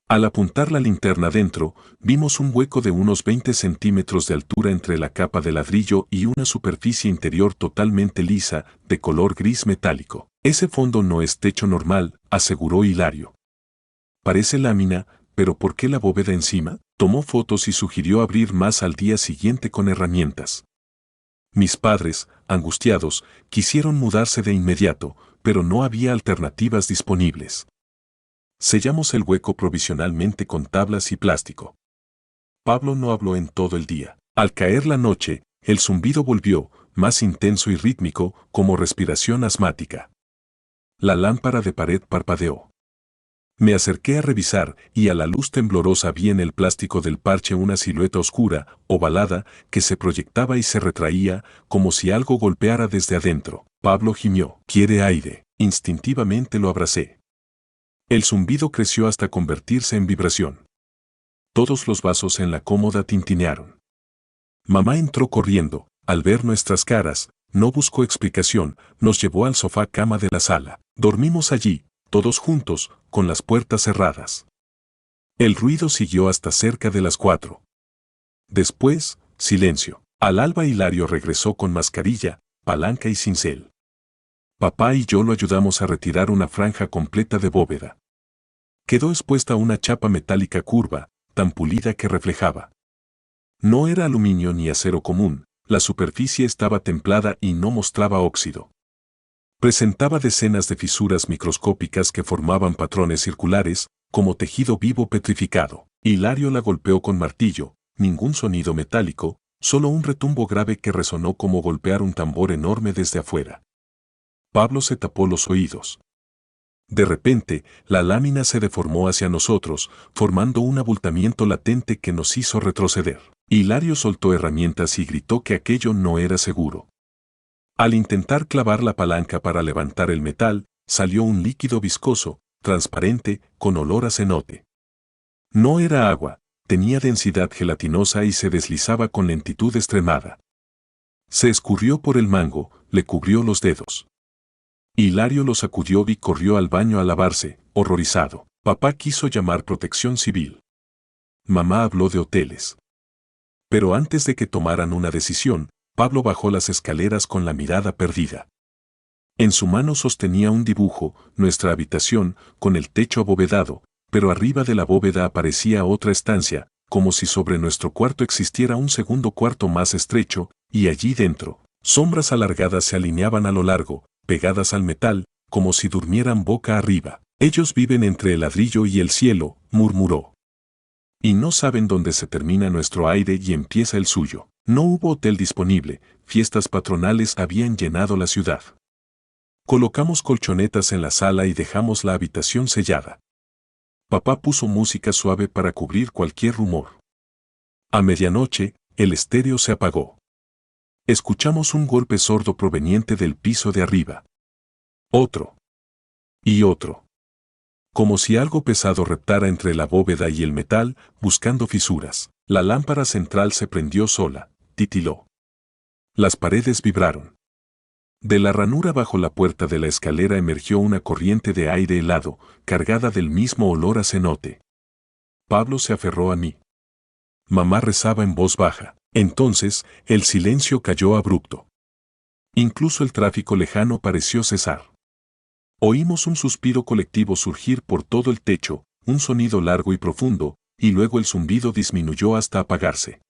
Al apuntar la linterna dentro, vimos un hueco de unos 20 centímetros de altura entre la capa de ladrillo y una superficie interior totalmente lisa, de color gris metálico. Ese fondo no es techo normal, aseguró Hilario. Parece lámina, pero ¿por qué la bóveda encima? Tomó fotos y sugirió abrir más al día siguiente con herramientas. Mis padres, angustiados, quisieron mudarse de inmediato, pero no había alternativas disponibles. Sellamos el hueco provisionalmente con tablas y plástico. Pablo no habló en todo el día. Al caer la noche, el zumbido volvió, más intenso y rítmico, como respiración asmática. La lámpara de pared parpadeó. Me acerqué a revisar y a la luz temblorosa vi en el plástico del parche una silueta oscura, ovalada, que se proyectaba y se retraía, como si algo golpeara desde adentro. Pablo gimió. ¿Quiere aire? Instintivamente lo abracé. El zumbido creció hasta convertirse en vibración. Todos los vasos en la cómoda tintinearon. Mamá entró corriendo. Al ver nuestras caras, no buscó explicación, nos llevó al sofá cama de la sala. Dormimos allí, todos juntos, con las puertas cerradas. El ruido siguió hasta cerca de las 4. Después, silencio. Al alba Hilario regresó con mascarilla, palanca y cincel. Papá y yo lo ayudamos a retirar una franja completa de bóveda. Quedó expuesta una chapa metálica curva, tan pulida que reflejaba. No era aluminio ni acero común, la superficie estaba templada y no mostraba óxido. Presentaba decenas de fisuras microscópicas que formaban patrones circulares, como tejido vivo petrificado. Hilario la golpeó con martillo, ningún sonido metálico, solo un retumbo grave que resonó como golpear un tambor enorme desde afuera. Pablo se tapó los oídos. De repente, la lámina se deformó hacia nosotros, formando un abultamiento latente que nos hizo retroceder. Hilario soltó herramientas y gritó que aquello no era seguro. Al intentar clavar la palanca para levantar el metal, salió un líquido viscoso, transparente, con olor a cenote. No era agua, tenía densidad gelatinosa y se deslizaba con lentitud extremada. Se escurrió por el mango, le cubrió los dedos. Hilario lo sacudió y corrió al baño a lavarse, horrorizado. Papá quiso llamar Protección Civil. Mamá habló de hoteles. Pero antes de que tomaran una decisión, Pablo bajó las escaleras con la mirada perdida. En su mano sostenía un dibujo, nuestra habitación, con el techo abovedado, pero arriba de la bóveda aparecía otra estancia, como si sobre nuestro cuarto existiera un segundo cuarto más estrecho, y allí dentro, sombras alargadas se alineaban a lo largo, pegadas al metal, como si durmieran boca arriba. Ellos viven entre el ladrillo y el cielo, murmuró. Y no saben dónde se termina nuestro aire y empieza el suyo. No hubo hotel disponible, fiestas patronales habían llenado la ciudad. Colocamos colchonetas en la sala y dejamos la habitación sellada. Papá puso música suave para cubrir cualquier rumor. A medianoche, el estéreo se apagó. Escuchamos un golpe sordo proveniente del piso de arriba. Otro. Y otro. Como si algo pesado reptara entre la bóveda y el metal, buscando fisuras. La lámpara central se prendió sola, titiló. Las paredes vibraron. De la ranura bajo la puerta de la escalera emergió una corriente de aire helado, cargada del mismo olor a cenote. Pablo se aferró a mí. Mamá rezaba en voz baja. Entonces, el silencio cayó abrupto. Incluso el tráfico lejano pareció cesar. Oímos un suspiro colectivo surgir por todo el techo, un sonido largo y profundo, y luego el zumbido disminuyó hasta apagarse.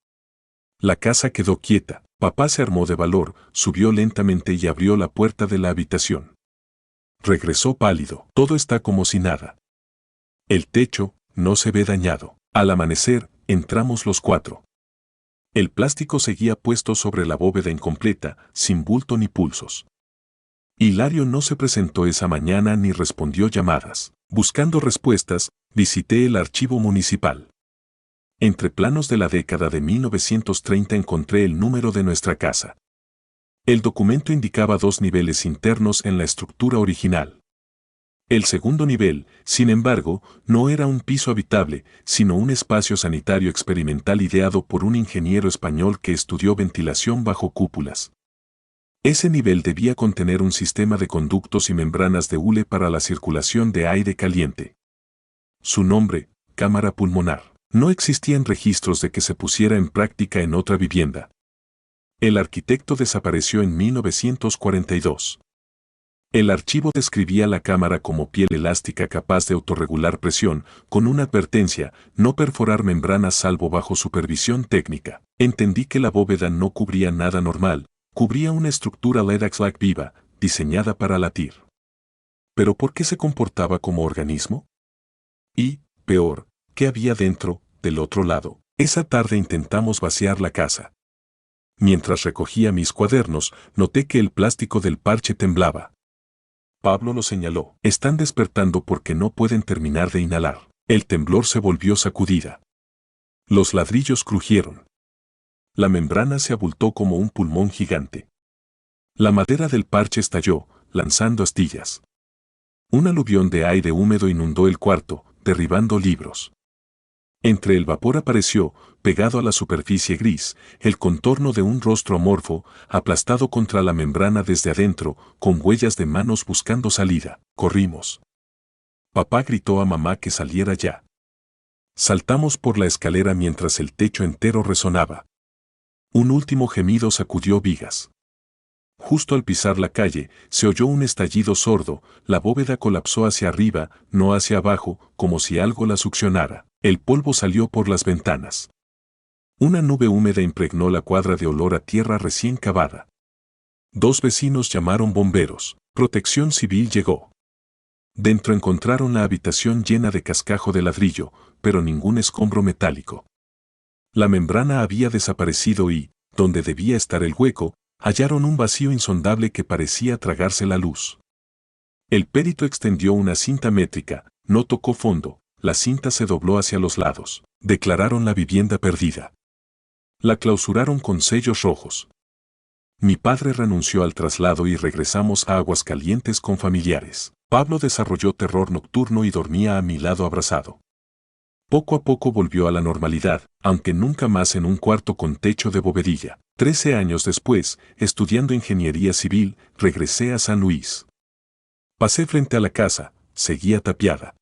La casa quedó quieta. Papá se armó de valor, subió lentamente y abrió la puerta de la habitación. Regresó pálido. Todo está como si nada. El techo no se ve dañado. Al amanecer, entramos los cuatro. El plástico seguía puesto sobre la bóveda incompleta, sin bulto ni pulsos. Hilario no se presentó esa mañana ni respondió llamadas. Buscando respuestas, visité el archivo municipal. Entre planos de la década de 1930 encontré el número de nuestra casa. El documento indicaba 2 niveles internos en la estructura original. El segundo nivel, sin embargo, no era un piso habitable, sino un espacio sanitario experimental ideado por un ingeniero español que estudió ventilación bajo cúpulas. Ese nivel debía contener un sistema de conductos y membranas de hule para la circulación de aire caliente. Su nombre, cámara pulmonar. No existían registros de que se pusiera en práctica en otra vivienda. El arquitecto desapareció en 1942. El archivo describía la cámara como piel elástica capaz de autorregular presión, con una advertencia, no perforar membranas salvo bajo supervisión técnica. Entendí que la bóveda no cubría nada normal, cubría una estructura Ledax-like viva, diseñada para latir. ¿Pero por qué se comportaba como organismo? Y, peor, ¿qué había dentro, del otro lado? Esa tarde intentamos vaciar la casa. Mientras recogía mis cuadernos, noté que el plástico del parche temblaba. Pablo lo señaló. Están despertando porque no pueden terminar de inhalar. El temblor se volvió sacudida. Los ladrillos crujieron. La membrana se abultó como un pulmón gigante. La madera del parche estalló, lanzando astillas. Un aluvión de aire húmedo inundó el cuarto, derribando libros. Entre el vapor apareció, pegado a la superficie gris, el contorno de un rostro amorfo, aplastado contra la membrana desde adentro, con huellas de manos buscando salida. Corrimos. Papá gritó a mamá que saliera ya. Saltamos por la escalera mientras el techo entero resonaba. Un último gemido sacudió vigas. Justo al pisar la calle, se oyó un estallido sordo, la bóveda colapsó hacia arriba, no hacia abajo, como si algo la succionara. El polvo salió por las ventanas. Una nube húmeda impregnó la cuadra de olor a tierra recién cavada. 2 vecinos llamaron bomberos. Protección Civil llegó. Dentro encontraron la habitación llena de cascajo de ladrillo, pero ningún escombro metálico. La membrana había desaparecido y, donde debía estar el hueco, hallaron un vacío insondable que parecía tragarse la luz. El perito extendió una cinta métrica, no tocó fondo, la cinta se dobló hacia los lados. Declararon la vivienda perdida. La clausuraron con sellos rojos. Mi padre renunció al traslado y regresamos a Aguascalientes con familiares. Pablo desarrolló terror nocturno y dormía a mi lado abrazado. Poco a poco volvió a la normalidad, aunque nunca más en un cuarto con techo de bovedilla. 13 años después, estudiando ingeniería civil, regresé a San Luis. Pasé frente a la casa, seguía tapiada.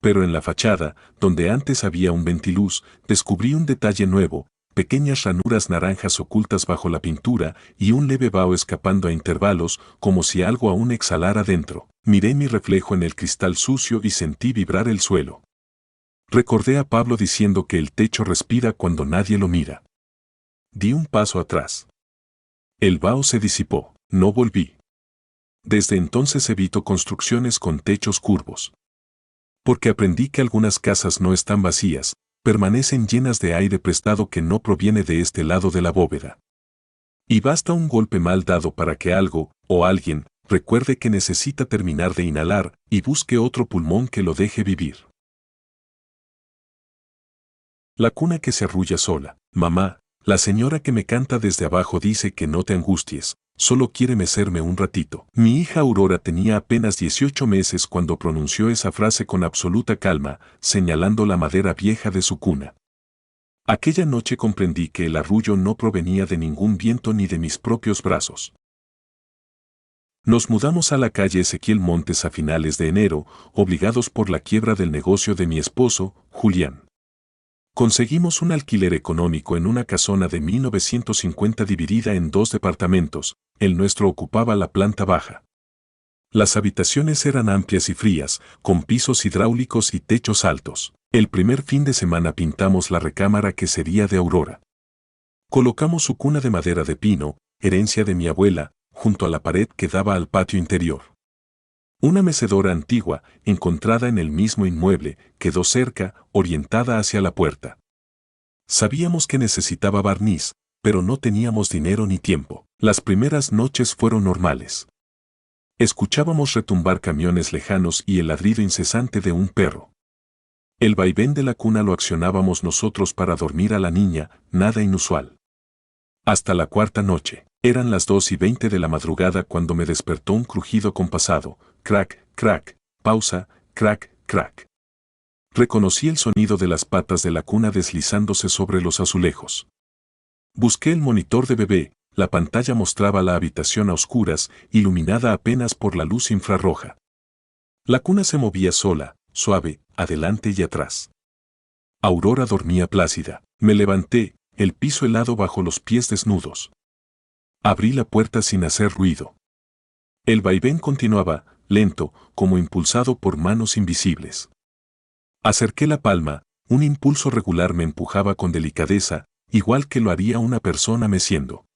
Pero en la fachada, donde antes había un ventiluz, descubrí un detalle nuevo, pequeñas ranuras naranjas ocultas bajo la pintura y un leve vaho escapando a intervalos, como si algo aún exhalara dentro. Miré mi reflejo en el cristal sucio y sentí vibrar el suelo. Recordé a Pablo diciendo que el techo respira cuando nadie lo mira. Di un paso atrás. El vaho se disipó. No volví. Desde entonces evito construcciones con techos curvos. Porque aprendí que algunas casas no están vacías, permanecen llenas de aire prestado que no proviene de este lado de la bóveda. Y basta un golpe mal dado para que algo, o alguien, recuerde que necesita terminar de inhalar y busque otro pulmón que lo deje vivir. La cuna que se arrulla sola. Mamá, la señora que me canta desde abajo dice que no te angusties, solo quiere mecerme un ratito. Mi hija Aurora tenía apenas 18 meses cuando pronunció esa frase con absoluta calma, señalando la madera vieja de su cuna. Aquella noche comprendí que el arrullo no provenía de ningún viento ni de mis propios brazos. Nos mudamos a la calle Ezequiel Montes a finales de enero, obligados por la quiebra del negocio de mi esposo, Julián. Conseguimos un alquiler económico en una casona de 1950 dividida en 2 departamentos, el nuestro ocupaba la planta baja. Las habitaciones eran amplias y frías, con pisos hidráulicos y techos altos. El primer fin de semana pintamos la recámara que sería de Aurora. Colocamos su cuna de madera de pino, herencia de mi abuela, junto a la pared que daba al patio interior. Una mecedora antigua, encontrada en el mismo inmueble, quedó cerca, orientada hacia la puerta. Sabíamos que necesitaba barniz, pero no teníamos dinero ni tiempo. Las primeras noches fueron normales. Escuchábamos retumbar camiones lejanos y el ladrido incesante de un perro. El vaivén de la cuna lo accionábamos nosotros para dormir a la niña, nada inusual. Hasta la cuarta noche. Eran las 2:20 de la madrugada cuando me despertó un crujido compasado. Crack, crack, pausa, crack, crack. Reconocí el sonido de las patas de la cuna deslizándose sobre los azulejos. Busqué el monitor de bebé, la pantalla mostraba la habitación a oscuras, iluminada apenas por la luz infrarroja. La cuna se movía sola, suave, adelante y atrás. Aurora dormía plácida. Me levanté, el piso helado bajo los pies desnudos. Abrí la puerta sin hacer ruido. El vaivén continuaba, lento, como impulsado por manos invisibles. Acerqué la palma, un impulso regular me empujaba con delicadeza, igual que lo haría una persona meciendo.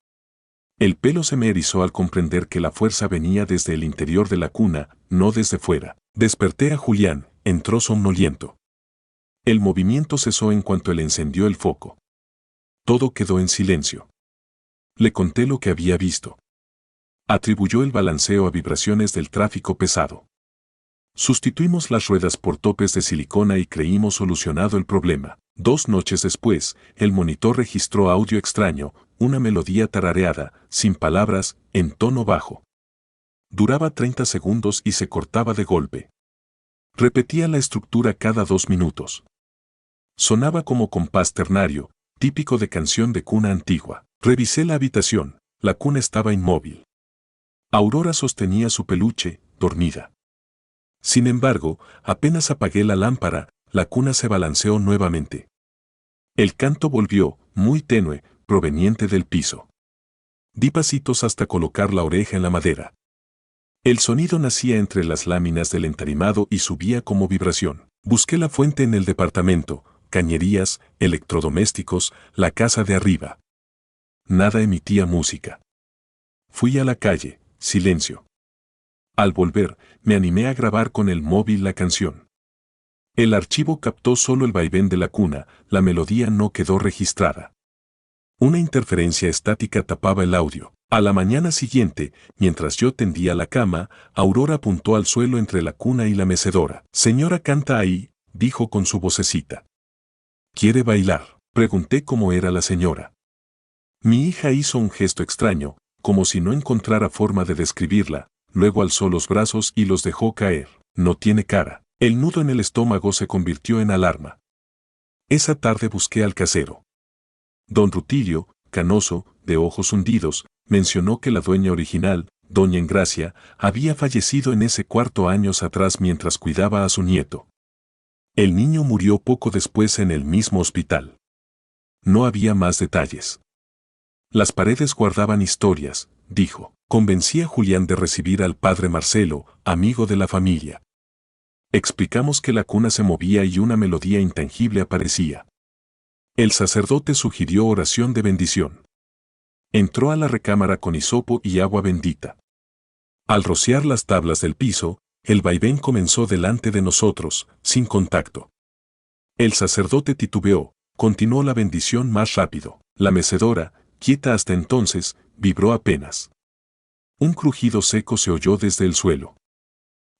El pelo se me erizó al comprender que la fuerza venía desde el interior de la cuna, no desde fuera. Desperté a Julián, entró somnoliento. El movimiento cesó en cuanto él encendió el foco. Todo quedó en silencio. Le conté lo que había visto. Atribuyó el balanceo a vibraciones del tráfico pesado. Sustituimos las ruedas por topes de silicona y creímos solucionado el problema. 2 noches después, el monitor registró audio extraño, una melodía tarareada, sin palabras, en tono bajo. Duraba 30 segundos y se cortaba de golpe. Repetía la estructura cada 2 minutos. Sonaba como compás ternario, típico de canción de cuna antigua. Revisé la habitación, la cuna estaba inmóvil. Aurora sostenía su peluche, dormida. Sin embargo, apenas apagué la lámpara, la cuna se balanceó nuevamente. El canto volvió, muy tenue, proveniente del piso. Di pasitos hasta colocar la oreja en la madera. El sonido nacía entre las láminas del entarimado y subía como vibración. Busqué la fuente en el departamento, cañerías, electrodomésticos, la casa de arriba. Nada emitía música. Fui a la calle, silencio. Al volver, me animé a grabar con el móvil la canción. El archivo captó solo el vaivén de la cuna, la melodía no quedó registrada. Una interferencia estática tapaba el audio. A la mañana siguiente, mientras yo tendía la cama, Aurora apuntó al suelo entre la cuna y la mecedora. «Señora, canta ahí», dijo con su vocecita. «¿Quiere bailar?», pregunté cómo era la señora. Mi hija hizo un gesto extraño, como si no encontrara forma de describirla, luego alzó los brazos y los dejó caer. «No tiene cara». El nudo en el estómago se convirtió en alarma. Esa tarde busqué al casero. Don Rutilio, canoso, de ojos hundidos, mencionó que la dueña original, doña Engracia, había fallecido en ese cuarto años atrás mientras cuidaba a su nieto. El niño murió poco después en el mismo hospital. No había más detalles. Las paredes guardaban historias, dijo. Convencí a Julián de recibir al padre Marcelo, amigo de la familia. Explicamos que la cuna se movía y una melodía intangible aparecía. El sacerdote sugirió oración de bendición. Entró a la recámara con hisopo y agua bendita. Al rociar las tablas del piso, el vaivén comenzó delante de nosotros, sin contacto. El sacerdote titubeó, continuó la bendición más rápido. La mecedora, quieta hasta entonces, vibró apenas. Un crujido seco se oyó desde el suelo.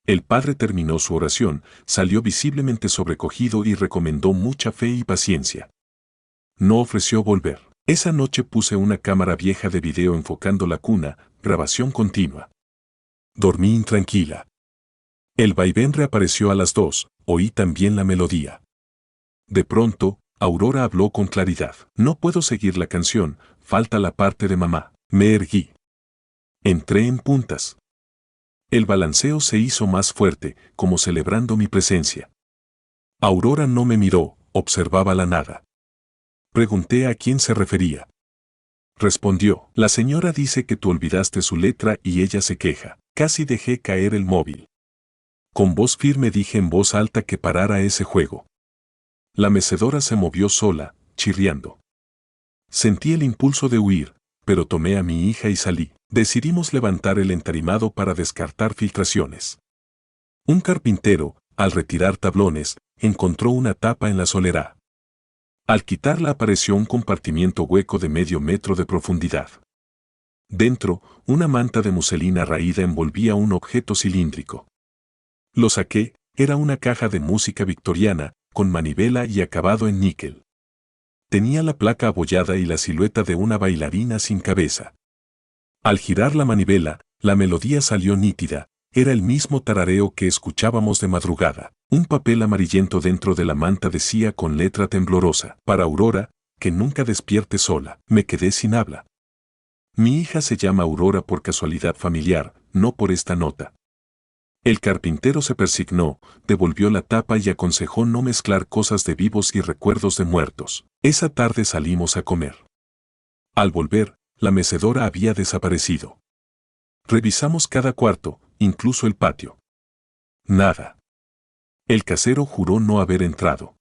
El padre terminó su oración, salió visiblemente sobrecogido y recomendó mucha fe y paciencia. No ofreció volver. Esa noche puse una cámara vieja de video enfocando la cuna, grabación continua. Dormí intranquila. El vaivén reapareció a las 2, oí también la melodía. De pronto, Aurora habló con claridad. No puedo seguir la canción, falta la parte de mamá. Me erguí. Entré en puntas. El balanceo se hizo más fuerte, como celebrando mi presencia. Aurora no me miró, observaba la nada. Pregunté a quién se refería. Respondió, la señora dice que tú olvidaste su letra y ella se queja. Casi dejé caer el móvil. Con voz firme dije en voz alta que parara ese juego. La mecedora se movió sola, chirriando. Sentí el impulso de huir, pero tomé a mi hija y salí. Decidimos levantar el entarimado para descartar filtraciones. Un carpintero, al retirar tablones, encontró una tapa en la solera. Al quitarla apareció un compartimiento hueco de medio metro de profundidad. Dentro, una manta de muselina raída envolvía un objeto cilíndrico. Lo saqué, era una caja de música victoriana, con manivela y acabado en níquel. Tenía la placa abollada y la silueta de una bailarina sin cabeza. Al girar la manivela, la melodía salió nítida, era el mismo tarareo que escuchábamos de madrugada. Un papel amarillento dentro de la manta decía con letra temblorosa, para Aurora, que nunca despierte sola. Me quedé sin habla. Mi hija se llama Aurora por casualidad familiar, no por esta nota. El carpintero se persignó, devolvió la tapa y aconsejó no mezclar cosas de vivos y recuerdos de muertos. Esa tarde salimos a comer. Al volver, la mecedora había desaparecido. Revisamos cada cuarto, incluso el patio. Nada. El casero juró no haber entrado.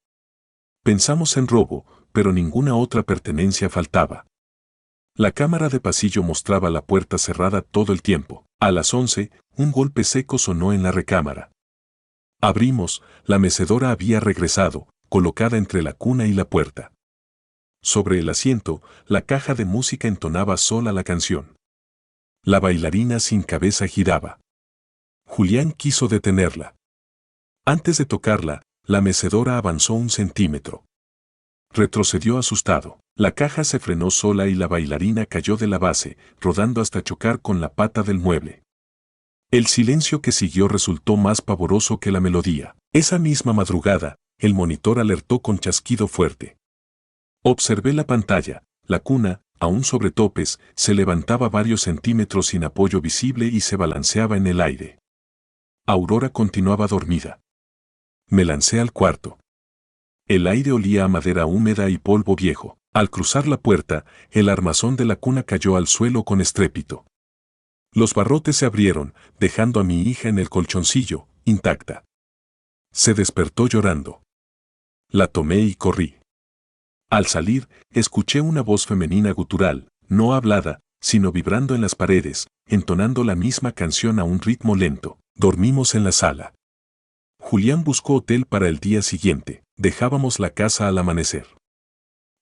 Pensamos en robo, pero ninguna otra pertenencia faltaba. La cámara de pasillo mostraba la puerta cerrada todo el tiempo. A las 11, un golpe seco sonó en la recámara. Abrimos, la mecedora había regresado, colocada entre la cuna y la puerta. Sobre el asiento, la caja de música entonaba sola la canción. La bailarina sin cabeza giraba. Julián quiso detenerla. Antes de tocarla, la mecedora avanzó 1 centímetro. Retrocedió asustado. La caja se frenó sola y la bailarina cayó de la base, rodando hasta chocar con la pata del mueble. El silencio que siguió resultó más pavoroso que la melodía. Esa misma madrugada, el monitor alertó con chasquido fuerte. Observé la pantalla, la cuna, aún sobre topes, se levantaba varios centímetros sin apoyo visible y se balanceaba en el aire. Aurora continuaba dormida. Me lancé al cuarto. El aire olía a madera húmeda y polvo viejo. Al cruzar la puerta, el armazón de la cuna cayó al suelo con estrépito. Los barrotes se abrieron, dejando a mi hija en el colchoncillo, intacta. Se despertó llorando. La tomé y corrí. Al salir, escuché una voz femenina gutural, no hablada, sino vibrando en las paredes, entonando la misma canción a un ritmo lento. Dormimos en la sala. Julián buscó hotel para el día siguiente. Dejábamos la casa al amanecer.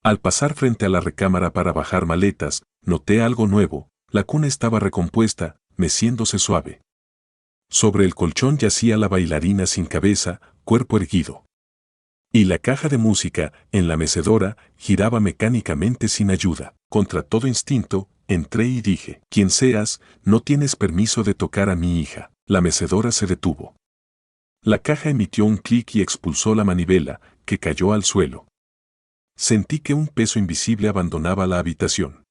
Al pasar frente a la recámara para bajar maletas, noté algo nuevo. La cuna estaba recompuesta, meciéndose suave. Sobre el colchón yacía la bailarina sin cabeza, cuerpo erguido. Y la caja de música, en la mecedora, giraba mecánicamente sin ayuda. Contra todo instinto, entré y dije, quien seas, no tienes permiso de tocar a mi hija. La mecedora se detuvo. La caja emitió un clic y expulsó la manivela, que cayó al suelo. Sentí que un peso invisible abandonaba la habitación.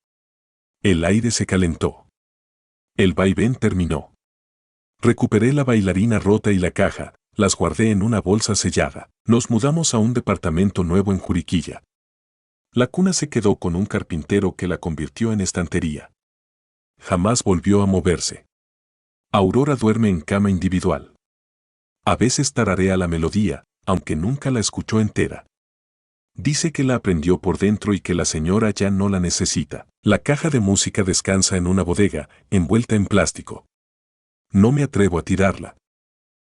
El aire se calentó. El vaivén terminó. Recuperé la bailarina rota y la caja, las guardé en una bolsa sellada. Nos mudamos a un departamento nuevo en Juriquilla. La cuna se quedó con un carpintero que la convirtió en estantería. Jamás volvió a moverse. Aurora duerme en cama individual. A veces tararea la melodía, aunque nunca la escuchó entera. Dice que la aprendió por dentro y que la señora ya no la necesita. La caja de música descansa en una bodega, envuelta en plástico. No me atrevo a tirarla.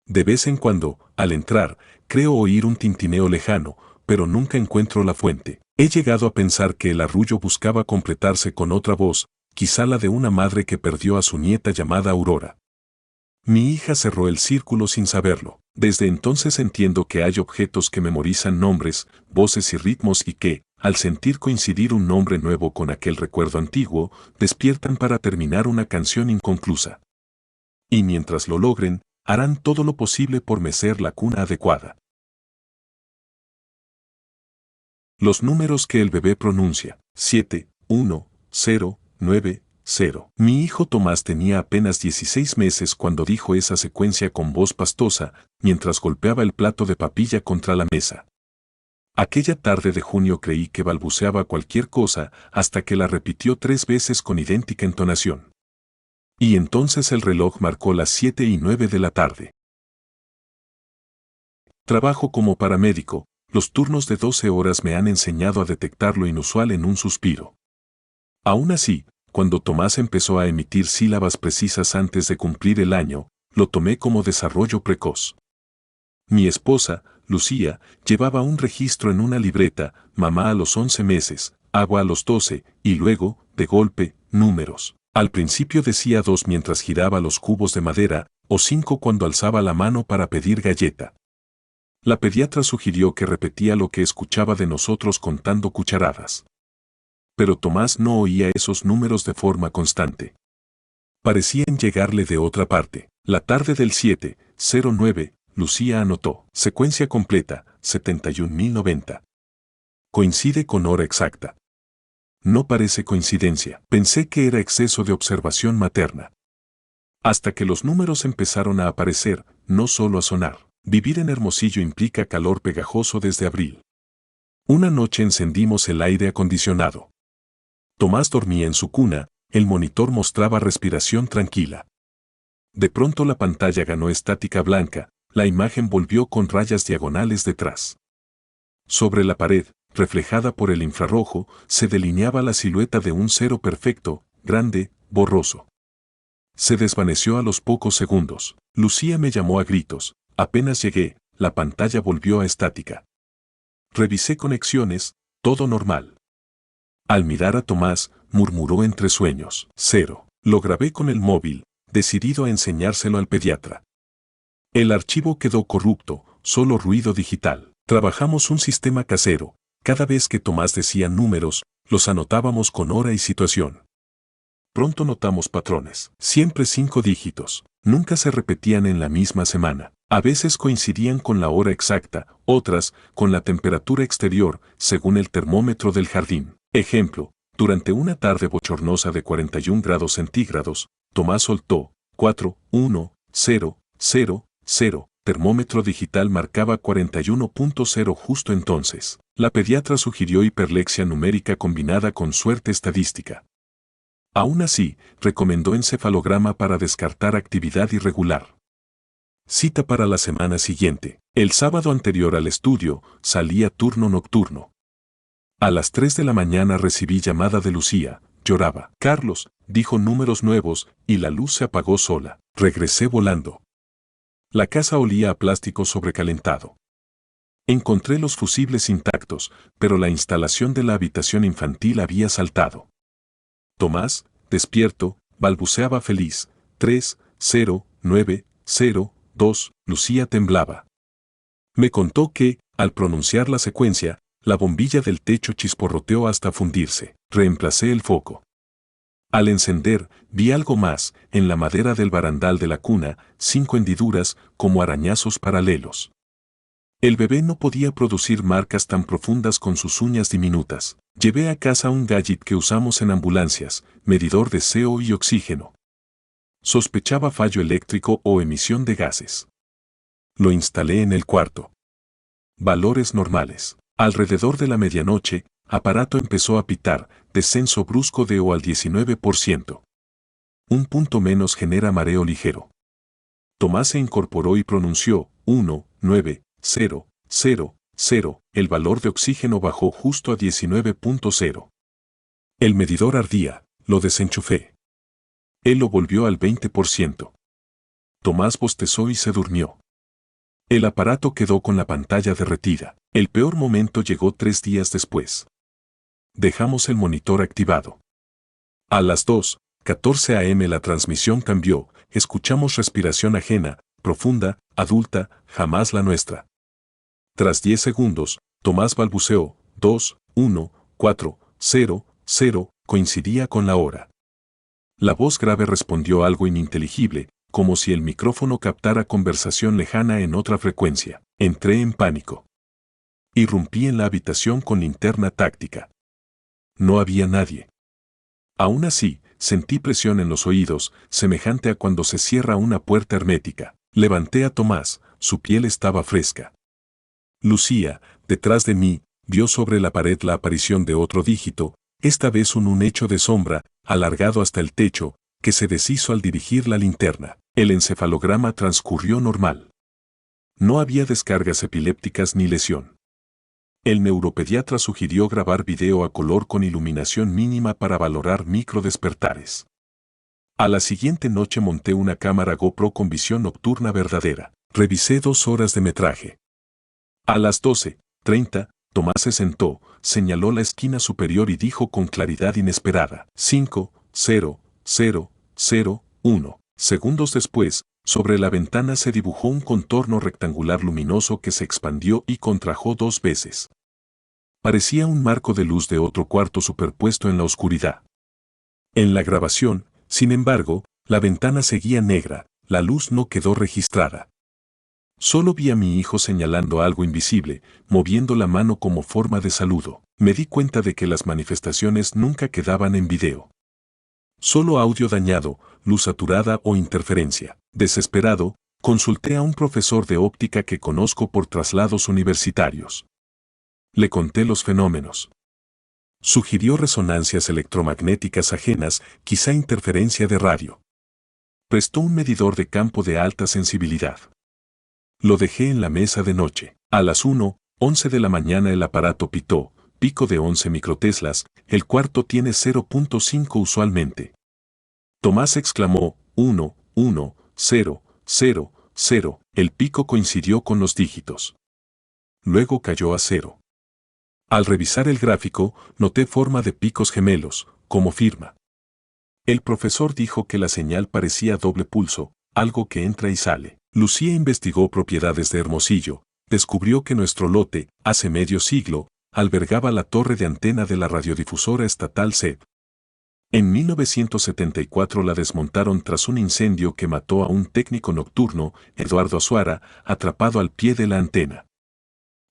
De vez en cuando, al entrar, creo oír un tintineo lejano, pero nunca encuentro la fuente. He llegado a pensar que el arrullo buscaba completarse con otra voz, quizá la de una madre que perdió a su nieta llamada Aurora. Mi hija cerró el círculo sin saberlo. Desde entonces entiendo que hay objetos que memorizan nombres, voces y ritmos y que, al sentir coincidir un nombre nuevo con aquel recuerdo antiguo, despiertan para terminar una canción inconclusa. Y mientras lo logren, harán todo lo posible por mecer la cuna adecuada. Los números que el bebé pronuncia: 7, 1, 0, 9, 0. Mi hijo Tomás tenía apenas 16 meses cuando dijo esa secuencia con voz pastosa, mientras golpeaba el plato de papilla contra la mesa. Aquella tarde de junio creí que balbuceaba cualquier cosa hasta que la repitió 3 veces con idéntica entonación. Y entonces el reloj marcó las 7:09 de la tarde. Trabajo como paramédico. Los turnos de 12 horas me han enseñado a detectar lo inusual en un suspiro. Aún así, cuando Tomás empezó a emitir sílabas precisas antes de cumplir el año, lo tomé como desarrollo precoz. Mi esposa, Lucía, llevaba un registro en una libreta: mamá a los 11 meses, agua a los 12, y luego, de golpe, números. Al principio decía 2 mientras giraba los cubos de madera, o 5 cuando alzaba la mano para pedir galleta. La pediatra sugirió que repetía lo que escuchaba de nosotros contando cucharadas. Pero Tomás no oía esos números de forma constante. Parecían llegarle de otra parte. La tarde del 7:09, Lucía anotó: secuencia completa, 71.090. Coincide con hora exacta. No parece coincidencia. Pensé que era exceso de observación materna. Hasta que los números empezaron a aparecer, no solo a sonar. Vivir en Hermosillo implica calor pegajoso desde abril. Una noche encendimos el aire acondicionado. Tomás dormía en su cuna, el monitor mostraba respiración tranquila. De pronto la pantalla ganó estática blanca, la imagen volvió con rayas diagonales detrás. Sobre la pared, reflejada por el infrarrojo, se delineaba la silueta de un 0 perfecto, grande, borroso. Se desvaneció a los pocos segundos. Lucía me llamó a gritos. Apenas llegué, la pantalla volvió a estática. Revisé conexiones, todo normal. Al mirar a Tomás, murmuró entre sueños: 0. Lo grabé con el móvil, decidido a enseñárselo al pediatra. El archivo quedó corrupto, solo ruido digital. Trabajamos un sistema casero. Cada vez que Tomás decía números, los anotábamos con hora y situación. Pronto notamos patrones. Siempre 5 dígitos. Nunca se repetían en la misma semana. A veces coincidían con la hora exacta, otras, con la temperatura exterior, según el termómetro del jardín. Ejemplo, durante una tarde bochornosa de 41 grados centígrados, Tomás soltó 4, 1, 0, 0, 0. Termómetro digital marcaba 41.0 justo entonces. La pediatra sugirió hiperlexia numérica combinada con suerte estadística. Aún así, recomendó encefalograma para descartar actividad irregular. Cita para la semana siguiente. El sábado anterior al estudio, salía turno nocturno. A las 3 de la mañana recibí llamada de Lucía. Lloraba. Carlos, dijo números nuevos, y la luz se apagó sola. Regresé volando. La casa olía a plástico sobrecalentado. Encontré los fusibles intactos, pero la instalación de la habitación infantil había saltado. Tomás, despierto, balbuceaba feliz. 3, 0, 9, 0, 2, Lucía temblaba. Me contó que, al pronunciar la secuencia, la bombilla del techo chisporroteó hasta fundirse. Reemplacé el foco. Al encender, vi algo más: en la madera del barandal de la cuna, 5 hendiduras, como arañazos paralelos. El bebé no podía producir marcas tan profundas con sus uñas diminutas. Llevé a casa un gadget que usamos en ambulancias: medidor de CO y oxígeno. Sospechaba fallo eléctrico o emisión de gases. Lo instalé en el cuarto. Valores normales. Alrededor de la medianoche, aparato empezó a pitar, descenso brusco de o al 19%. Un punto menos genera mareo ligero. Tomás se incorporó y pronunció, 1, 9, 0, 0, 0, el valor de oxígeno bajó justo a 19.0. El medidor ardía, lo desenchufé. Él lo volvió al 20%. Tomás bostezó y se durmió. El aparato quedó con la pantalla derretida. El peor momento llegó 3 días después. Dejamos el monitor activado. A las 2:14 am la transmisión cambió, escuchamos respiración ajena, profunda, adulta, jamás la nuestra. Tras 10 segundos, Tomás balbuceó, 2, 1, 4, 0, 0, coincidía con la hora. La voz grave respondió algo ininteligible, como si el micrófono captara conversación lejana en otra frecuencia. Entré en pánico. Irrumpí en la habitación con linterna táctica. No había nadie. Aún así, sentí presión en los oídos, semejante a cuando se cierra una puerta hermética. Levanté a Tomás, su piel estaba fresca. Lucía, detrás de mí, vio sobre la pared la aparición de otro dígito, esta vez un hecho de sombra, alargado hasta el techo, que se deshizo al dirigir la linterna. El encefalograma transcurrió normal. No había descargas epilépticas ni lesión. El neuropediatra sugirió grabar video a color con iluminación mínima para valorar microdespertares. A la siguiente noche monté una cámara GoPro con visión nocturna verdadera. Revisé 2 horas de metraje. A las 12:30, Tomás se sentó, señaló la esquina superior y dijo con claridad inesperada: 5, 0, 0, 0, 1. Segundos después, sobre la ventana se dibujó un contorno rectangular luminoso que se expandió y contrajo 2 veces. Parecía un marco de luz de otro cuarto superpuesto en la oscuridad. En la grabación, sin embargo, la ventana seguía negra, la luz no quedó registrada. Solo vi a mi hijo señalando algo invisible, moviendo la mano como forma de saludo. Me di cuenta de que las manifestaciones nunca quedaban en video. Solo audio dañado, luz saturada o interferencia. Desesperado, consulté a un profesor de óptica que conozco por traslados universitarios. Le conté los fenómenos. Sugirió resonancias electromagnéticas ajenas, quizá interferencia de radio. Prestó un medidor de campo de alta sensibilidad. Lo dejé en la mesa de noche. A las 1:11 de la mañana el aparato pitó, pico de 11 microteslas, el cuarto tiene 0.5 usualmente. Tomás exclamó, 1, 1, 0, 0, 0, el pico coincidió con los dígitos. Luego cayó a 0. Al revisar el gráfico, noté forma de picos gemelos, como firma. El profesor dijo que la señal parecía doble pulso, algo que entra y sale. Lucía investigó propiedades de Hermosillo, descubrió que nuestro lote, hace medio siglo, albergaba la torre de antena de la radiodifusora estatal SEB. En 1974 la desmontaron tras un incendio que mató a un técnico nocturno, Eduardo Azuara, atrapado al pie de la antena.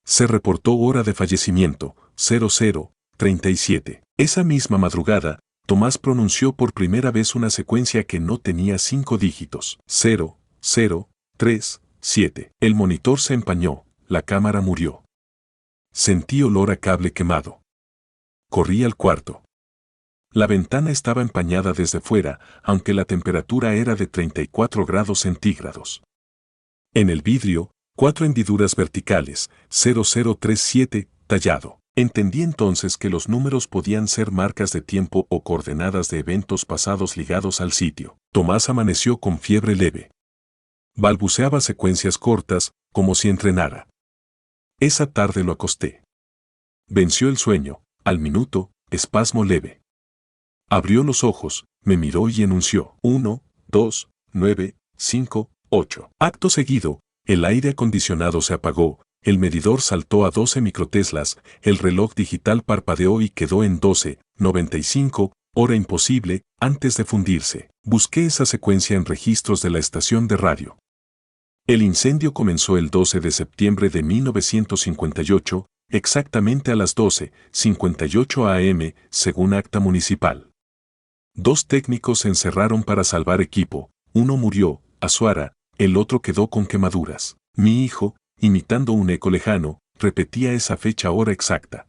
Se reportó hora de fallecimiento, 00:37. Esa misma madrugada, Tomás pronunció por primera vez una secuencia que no tenía 5 dígitos. 0, 0, 3, 7. El monitor se empañó, la cámara murió. Sentí olor a cable quemado. Corrí al cuarto. La ventana estaba empañada desde fuera, aunque la temperatura era de 34 grados centígrados. En el vidrio, 4 hendiduras verticales, 0037, tallado. Entendí entonces que los números podían ser marcas de tiempo o coordenadas de eventos pasados ligados al sitio. Tomás amaneció con fiebre leve. Balbuceaba secuencias cortas, como si entrenara. Esa tarde lo acosté. Venció el sueño, al minuto, espasmo leve. Abrió los ojos, me miró y enunció: 1, 2, 9, 5, 8. Acto seguido, el aire acondicionado se apagó, el medidor saltó a 12 microteslas, el reloj digital parpadeó y quedó en 12:95, hora imposible, antes de fundirse. Busqué esa secuencia en registros de la estación de radio. El incendio comenzó el 12 de septiembre de 1958, exactamente a las 12:58 am, según acta municipal. 2 técnicos se encerraron para salvar equipo, uno murió, Azuara, el otro quedó con quemaduras. Mi hijo, imitando un eco lejano, repetía esa fecha hora exacta.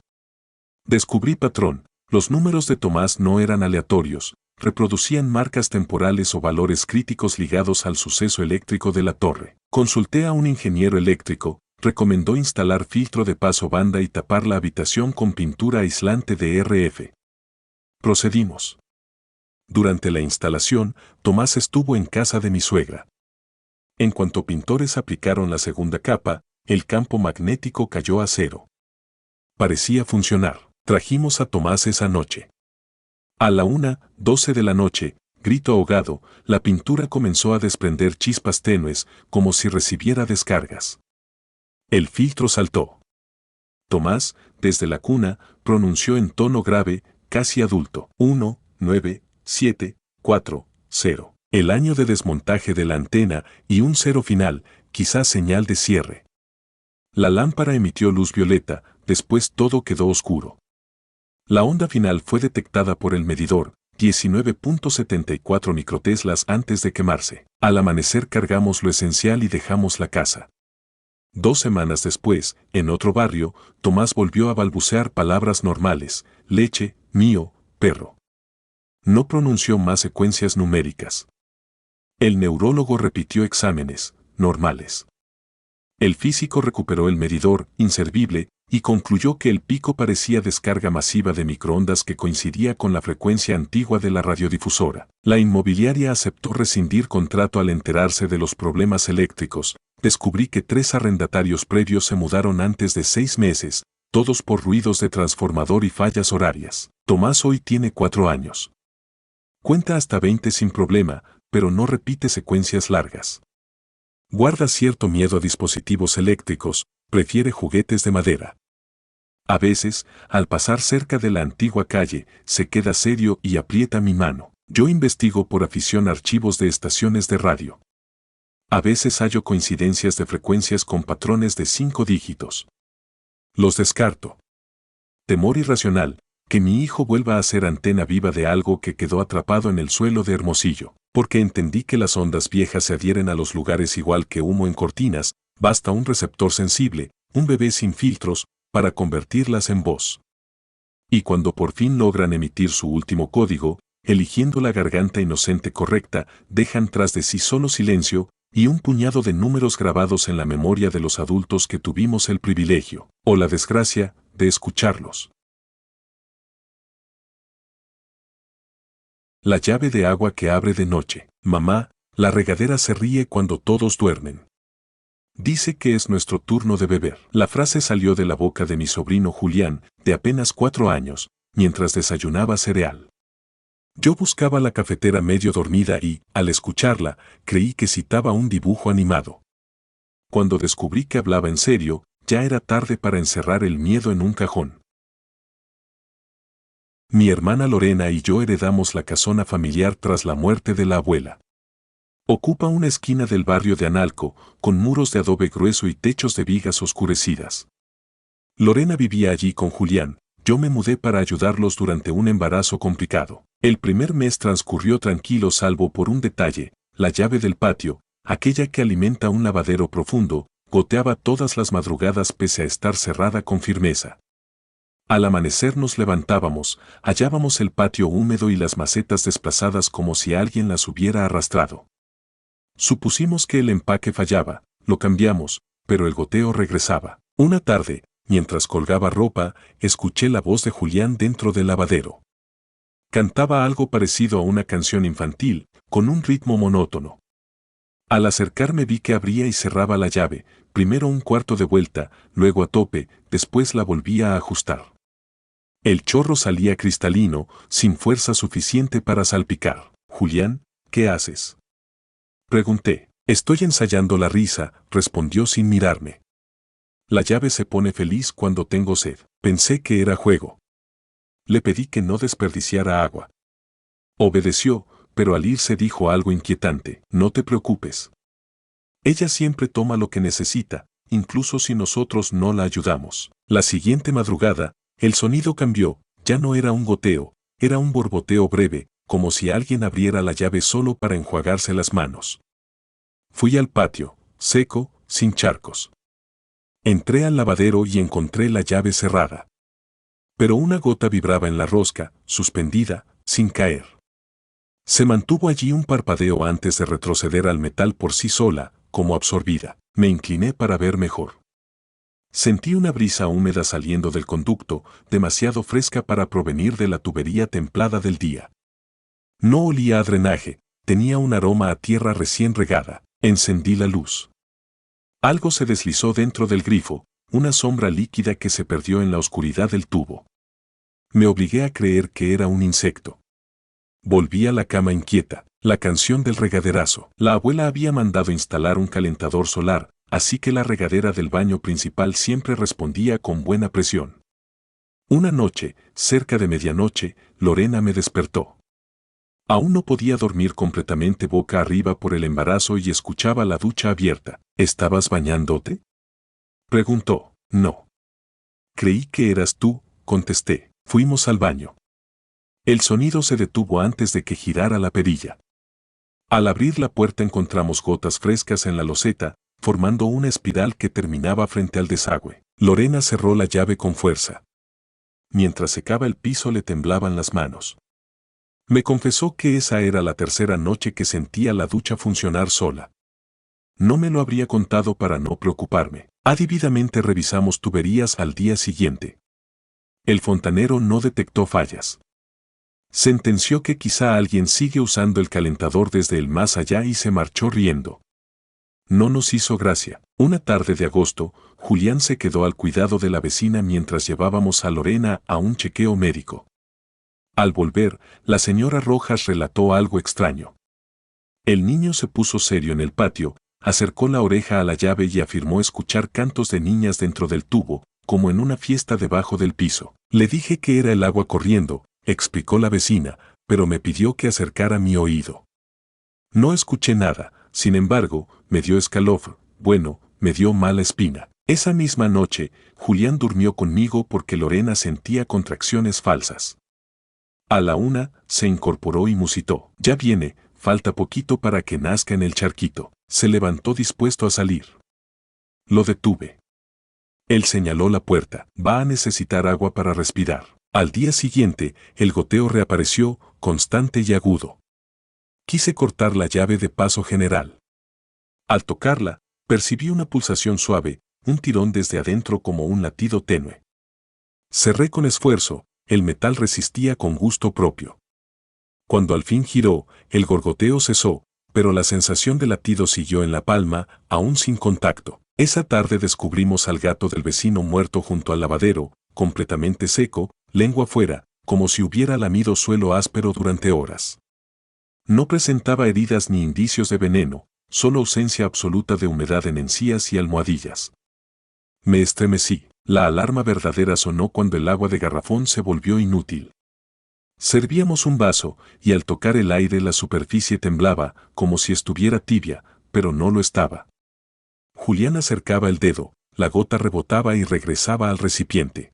Descubrí patrón. Los números de Tomás no eran aleatorios, reproducían marcas temporales o valores críticos ligados al suceso eléctrico de la torre. Consulté a un ingeniero eléctrico, recomendó instalar filtro de paso banda y tapar la habitación con pintura aislante de RF. Procedimos. Durante la instalación, Tomás estuvo en casa de mi suegra. En cuanto pintores aplicaron la segunda capa, el campo magnético cayó a cero. Parecía funcionar. Trajimos a Tomás esa noche. A la 1:12 de la noche, grito ahogado, la pintura comenzó a desprender chispas tenues, como si recibiera descargas. El filtro saltó. Tomás, desde la cuna, pronunció en tono grave, casi adulto: 1, 9, 7, 4, 0. El año de desmontaje de la antena y un cero final, quizás señal de cierre. La lámpara emitió luz violeta, después todo quedó oscuro. La onda final fue detectada por el medidor, 19.74 microteslas antes de quemarse. Al amanecer cargamos lo esencial y dejamos la casa. 2 semanas después, en otro barrio, Tomás volvió a balbucear palabras normales: leche, mío, perro. No pronunció más secuencias numéricas. El neurólogo repitió exámenes, normales. El físico recuperó el medidor, inservible, y concluyó que el pico parecía descarga masiva de microondas que coincidía con la frecuencia antigua de la radiodifusora. La inmobiliaria aceptó rescindir contrato al enterarse de los problemas eléctricos. Descubrí que 3 arrendatarios previos se mudaron antes de 6 meses, todos por ruidos de transformador y fallas horarias. Tomás hoy tiene 4 años. Cuenta hasta 20 sin problema, pero no repite secuencias largas. Guarda cierto miedo a dispositivos eléctricos, prefiere juguetes de madera. A veces, al pasar cerca de la antigua calle, se queda serio y aprieta mi mano. Yo investigo por afición archivos de estaciones de radio. A veces hallo coincidencias de frecuencias con patrones de 5 dígitos. Los descarto. Temor irracional, que mi hijo vuelva a ser antena viva de algo que quedó atrapado en el suelo de Hermosillo. Porque entendí que las ondas viejas se adhieren a los lugares igual que humo en cortinas, basta un receptor sensible, un bebé sin filtros, para convertirlas en voz. Y cuando por fin logran emitir su último código, eligiendo la garganta inocente correcta, dejan tras de sí solo silencio y un puñado de números grabados en la memoria de los adultos que tuvimos el privilegio, o la desgracia, de escucharlos. La llave de agua que abre de noche. Mamá, la regadera se ríe cuando todos duermen. Dice que es nuestro turno de beber. La frase salió de la boca de mi sobrino Julián, de apenas 4 años, mientras desayunaba cereal. Yo buscaba la cafetera medio dormida y, al escucharla, creí que citaba un dibujo animado. Cuando descubrí que hablaba en serio, ya era tarde para encerrar el miedo en un cajón. Mi hermana Lorena y yo heredamos la casona familiar tras la muerte de la abuela. Ocupa una esquina del barrio de Analco, con muros de adobe grueso y techos de vigas oscurecidas. Lorena vivía allí con Julián, yo me mudé para ayudarlos durante un embarazo complicado. El primer mes transcurrió tranquilo salvo por un detalle: la llave del patio, aquella que alimenta un lavadero profundo, goteaba todas las madrugadas pese a estar cerrada con firmeza. Al amanecer nos levantábamos, hallábamos el patio húmedo y las macetas desplazadas como si alguien las hubiera arrastrado. Supusimos que el empaque fallaba, lo cambiamos, pero el goteo regresaba. Una tarde, mientras colgaba ropa, escuché la voz de Julián dentro del lavadero. Cantaba algo parecido a una canción infantil, con un ritmo monótono. Al acercarme vi que abría y cerraba la llave, primero un cuarto de vuelta, luego a tope, después la volvía a ajustar. El chorro salía cristalino, sin fuerza suficiente para salpicar. «Julián, ¿qué haces?», pregunté. «Estoy ensayando la risa», respondió sin mirarme. «La llave se pone feliz cuando tengo sed». Pensé que era juego. Le pedí que no desperdiciara agua. Obedeció, pero al irse dijo algo inquietante: «No te preocupes. Ella siempre toma lo que necesita, incluso si nosotros no la ayudamos». La siguiente madrugada, el sonido cambió, ya no era un goteo, era un borboteo breve, como si alguien abriera la llave solo para enjuagarse las manos. Fui al patio, seco, sin charcos. Entré al lavadero y encontré la llave cerrada. Pero una gota vibraba en la rosca, suspendida, sin caer. Se mantuvo allí un parpadeo antes de retroceder al metal por sí sola, como absorbida. Me incliné para ver mejor. Sentí una brisa húmeda saliendo del conducto, demasiado fresca para provenir de la tubería templada del día. No olía a drenaje, tenía un aroma a tierra recién regada. Encendí la luz. Algo se deslizó dentro del grifo, una sombra líquida que se perdió en la oscuridad del tubo. Me obligué a creer que era un insecto. Volví a la cama inquieta. La canción del regaderazo. La abuela había mandado instalar un calentador solar, así que la regadera del baño principal siempre respondía con buena presión. Una noche, cerca de medianoche, Lorena me despertó. Aún no podía dormir completamente boca arriba por el embarazo y escuchaba la ducha abierta. ¿Estabas bañándote?, preguntó. No. Creí que eras tú, contesté. Fuimos al baño. El sonido se detuvo antes de que girara la perilla. Al abrir la puerta encontramos gotas frescas en la loseta, formando una espiral que terminaba frente al desagüe. Lorena cerró la llave con fuerza. Mientras secaba el piso le temblaban las manos. Me confesó que esa era la tercera noche que sentía la ducha funcionar sola. No me lo habría contado para no preocuparme. Debidamente revisamos tuberías al día siguiente. El fontanero no detectó fallas. Sentenció que quizá alguien sigue usando el calentador desde el más allá y se marchó riendo. No nos hizo gracia. Una tarde de agosto, Julián se quedó al cuidado de la vecina mientras llevábamos a Lorena a un chequeo médico. Al volver, la señora Rojas relató algo extraño. El niño se puso serio en el patio, acercó la oreja a la llave y afirmó escuchar cantos de niñas dentro del tubo, como en una fiesta debajo del piso. Le dije que era el agua corriendo, explicó la vecina, pero me pidió que acercara mi oído. No escuché nada, sin embargo, me dio escalofrío, me dio mala espina. Esa misma noche, Julián durmió conmigo porque Lorena sentía contracciones falsas. A la 1, se incorporó y musitó. Ya viene, falta poquito para que nazca en el charquito. Se levantó dispuesto a salir. Lo detuve. Él señaló la puerta. Va a necesitar agua para respirar. Al día siguiente, el goteo reapareció, constante y agudo. Quise cortar la llave de paso general. Al tocarla, percibí una pulsación suave, un tirón desde adentro como un latido tenue. Cerré con esfuerzo, el metal resistía con gusto propio. Cuando al fin giró, el gorgoteo cesó, pero la sensación de latido siguió en la palma, aún sin contacto. Esa tarde descubrimos al gato del vecino muerto junto al lavadero, completamente seco, lengua fuera, como si hubiera lamido suelo áspero durante horas. No presentaba heridas ni indicios de veneno, solo ausencia absoluta de humedad en encías y almohadillas. Me estremecí. La alarma verdadera sonó cuando el agua de garrafón se volvió inútil. Servíamos un vaso, y al tocar el aire la superficie temblaba, como si estuviera tibia, pero no lo estaba. Julián acercaba el dedo, la gota rebotaba y regresaba al recipiente.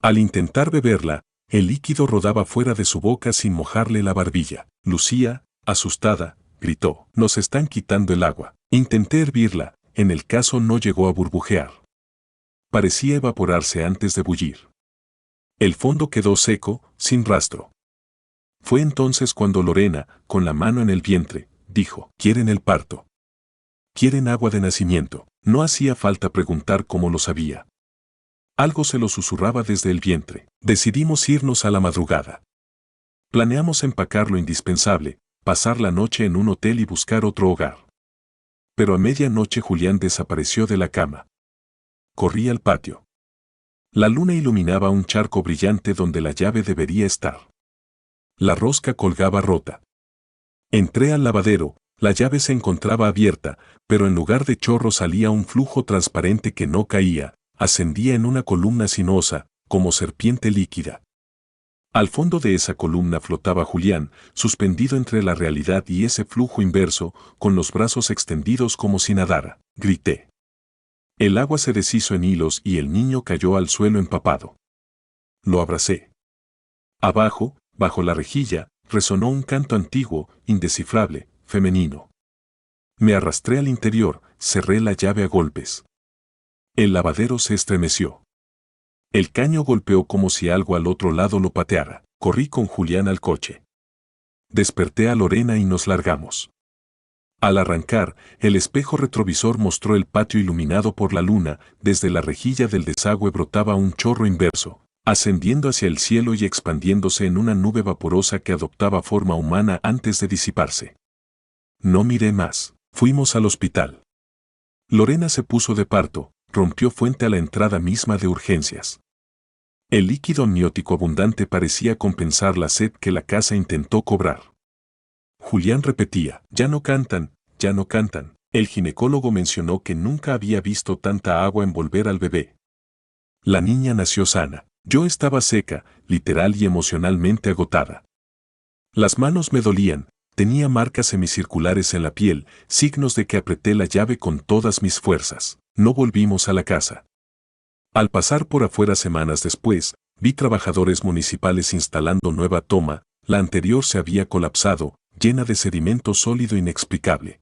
Al intentar beberla, el líquido rodaba fuera de su boca sin mojarle la barbilla. Lucía, asustada, gritó: «Nos están quitando el agua». Intenté hervirla, en el caso no llegó a burbujear. Parecía evaporarse antes de bullir. El fondo quedó seco, sin rastro. Fue entonces cuando Lorena, con la mano en el vientre, dijo: «¿Quieren el parto? ¿Quieren agua de nacimiento?». No hacía falta preguntar cómo lo sabía. Algo se lo susurraba desde el vientre. Decidimos irnos a la madrugada. Planeamos empacar lo indispensable, pasar la noche en un hotel y buscar otro hogar. Pero a medianoche Julián desapareció de la cama. Corrí al patio. La luna iluminaba un charco brillante donde la llave debería estar. La rosca colgaba rota. Entré al lavadero, la llave se encontraba abierta, pero en lugar de chorro salía un flujo transparente que no caía, ascendía en una columna sinuosa, como serpiente líquida. Al fondo de esa columna flotaba Julián, suspendido entre la realidad y ese flujo inverso, con los brazos extendidos como si nadara. Grité. El agua se deshizo en hilos y el niño cayó al suelo empapado. Lo abracé. Abajo, bajo la rejilla, resonó un canto antiguo, indescifrable, femenino. Me arrastré al interior, cerré la llave a golpes. El lavadero se estremeció. El caño golpeó como si algo al otro lado lo pateara. Corrí con Julián al coche. Desperté a Lorena y nos largamos. Al arrancar, el espejo retrovisor mostró el patio iluminado por la luna. Desde la rejilla del desagüe brotaba un chorro inverso, ascendiendo hacia el cielo y expandiéndose en una nube vaporosa que adoptaba forma humana antes de disiparse. No miré más. Fuimos al hospital. Lorena se puso de parto, rompió fuente a la entrada misma de urgencias. El líquido amniótico abundante parecía compensar la sed que la casa intentó cobrar. Julián repetía, ya no cantan, ya no cantan. El ginecólogo mencionó que nunca había visto tanta agua envolver al bebé. La niña nació sana. Yo estaba seca, literal y emocionalmente agotada. Las manos me dolían, tenía marcas semicirculares en la piel, signos de que apreté la llave con todas mis fuerzas. No volvimos a la casa. Al pasar por afuera semanas después, vi trabajadores municipales instalando nueva toma, la anterior se había colapsado, llena de sedimento sólido inexplicable.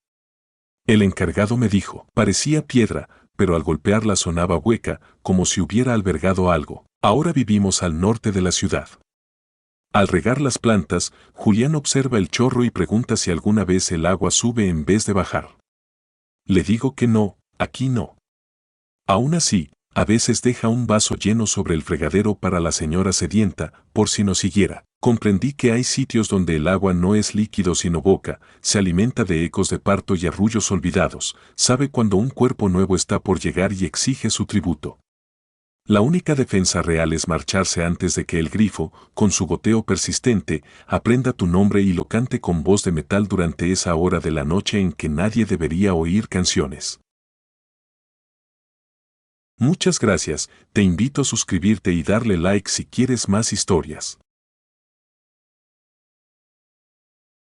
El encargado me dijo, parecía piedra, pero al golpearla sonaba hueca, como si hubiera albergado algo. Ahora vivimos al norte de la ciudad. Al regar las plantas, Julián observa el chorro y pregunta si alguna vez el agua sube en vez de bajar. Le digo que no, aquí no. Aún así, a veces deja un vaso lleno sobre el fregadero para la señora sedienta, por si no siguiera. Comprendí que hay sitios donde el agua no es líquido sino boca, se alimenta de ecos de parto y arrullos olvidados, sabe cuando un cuerpo nuevo está por llegar y exige su tributo. La única defensa real es marcharse antes de que el grifo, con su goteo persistente, aprenda tu nombre y lo cante con voz de metal durante esa hora de la noche en que nadie debería oír canciones. Muchas gracias, te invito a suscribirte y darle like si quieres más historias.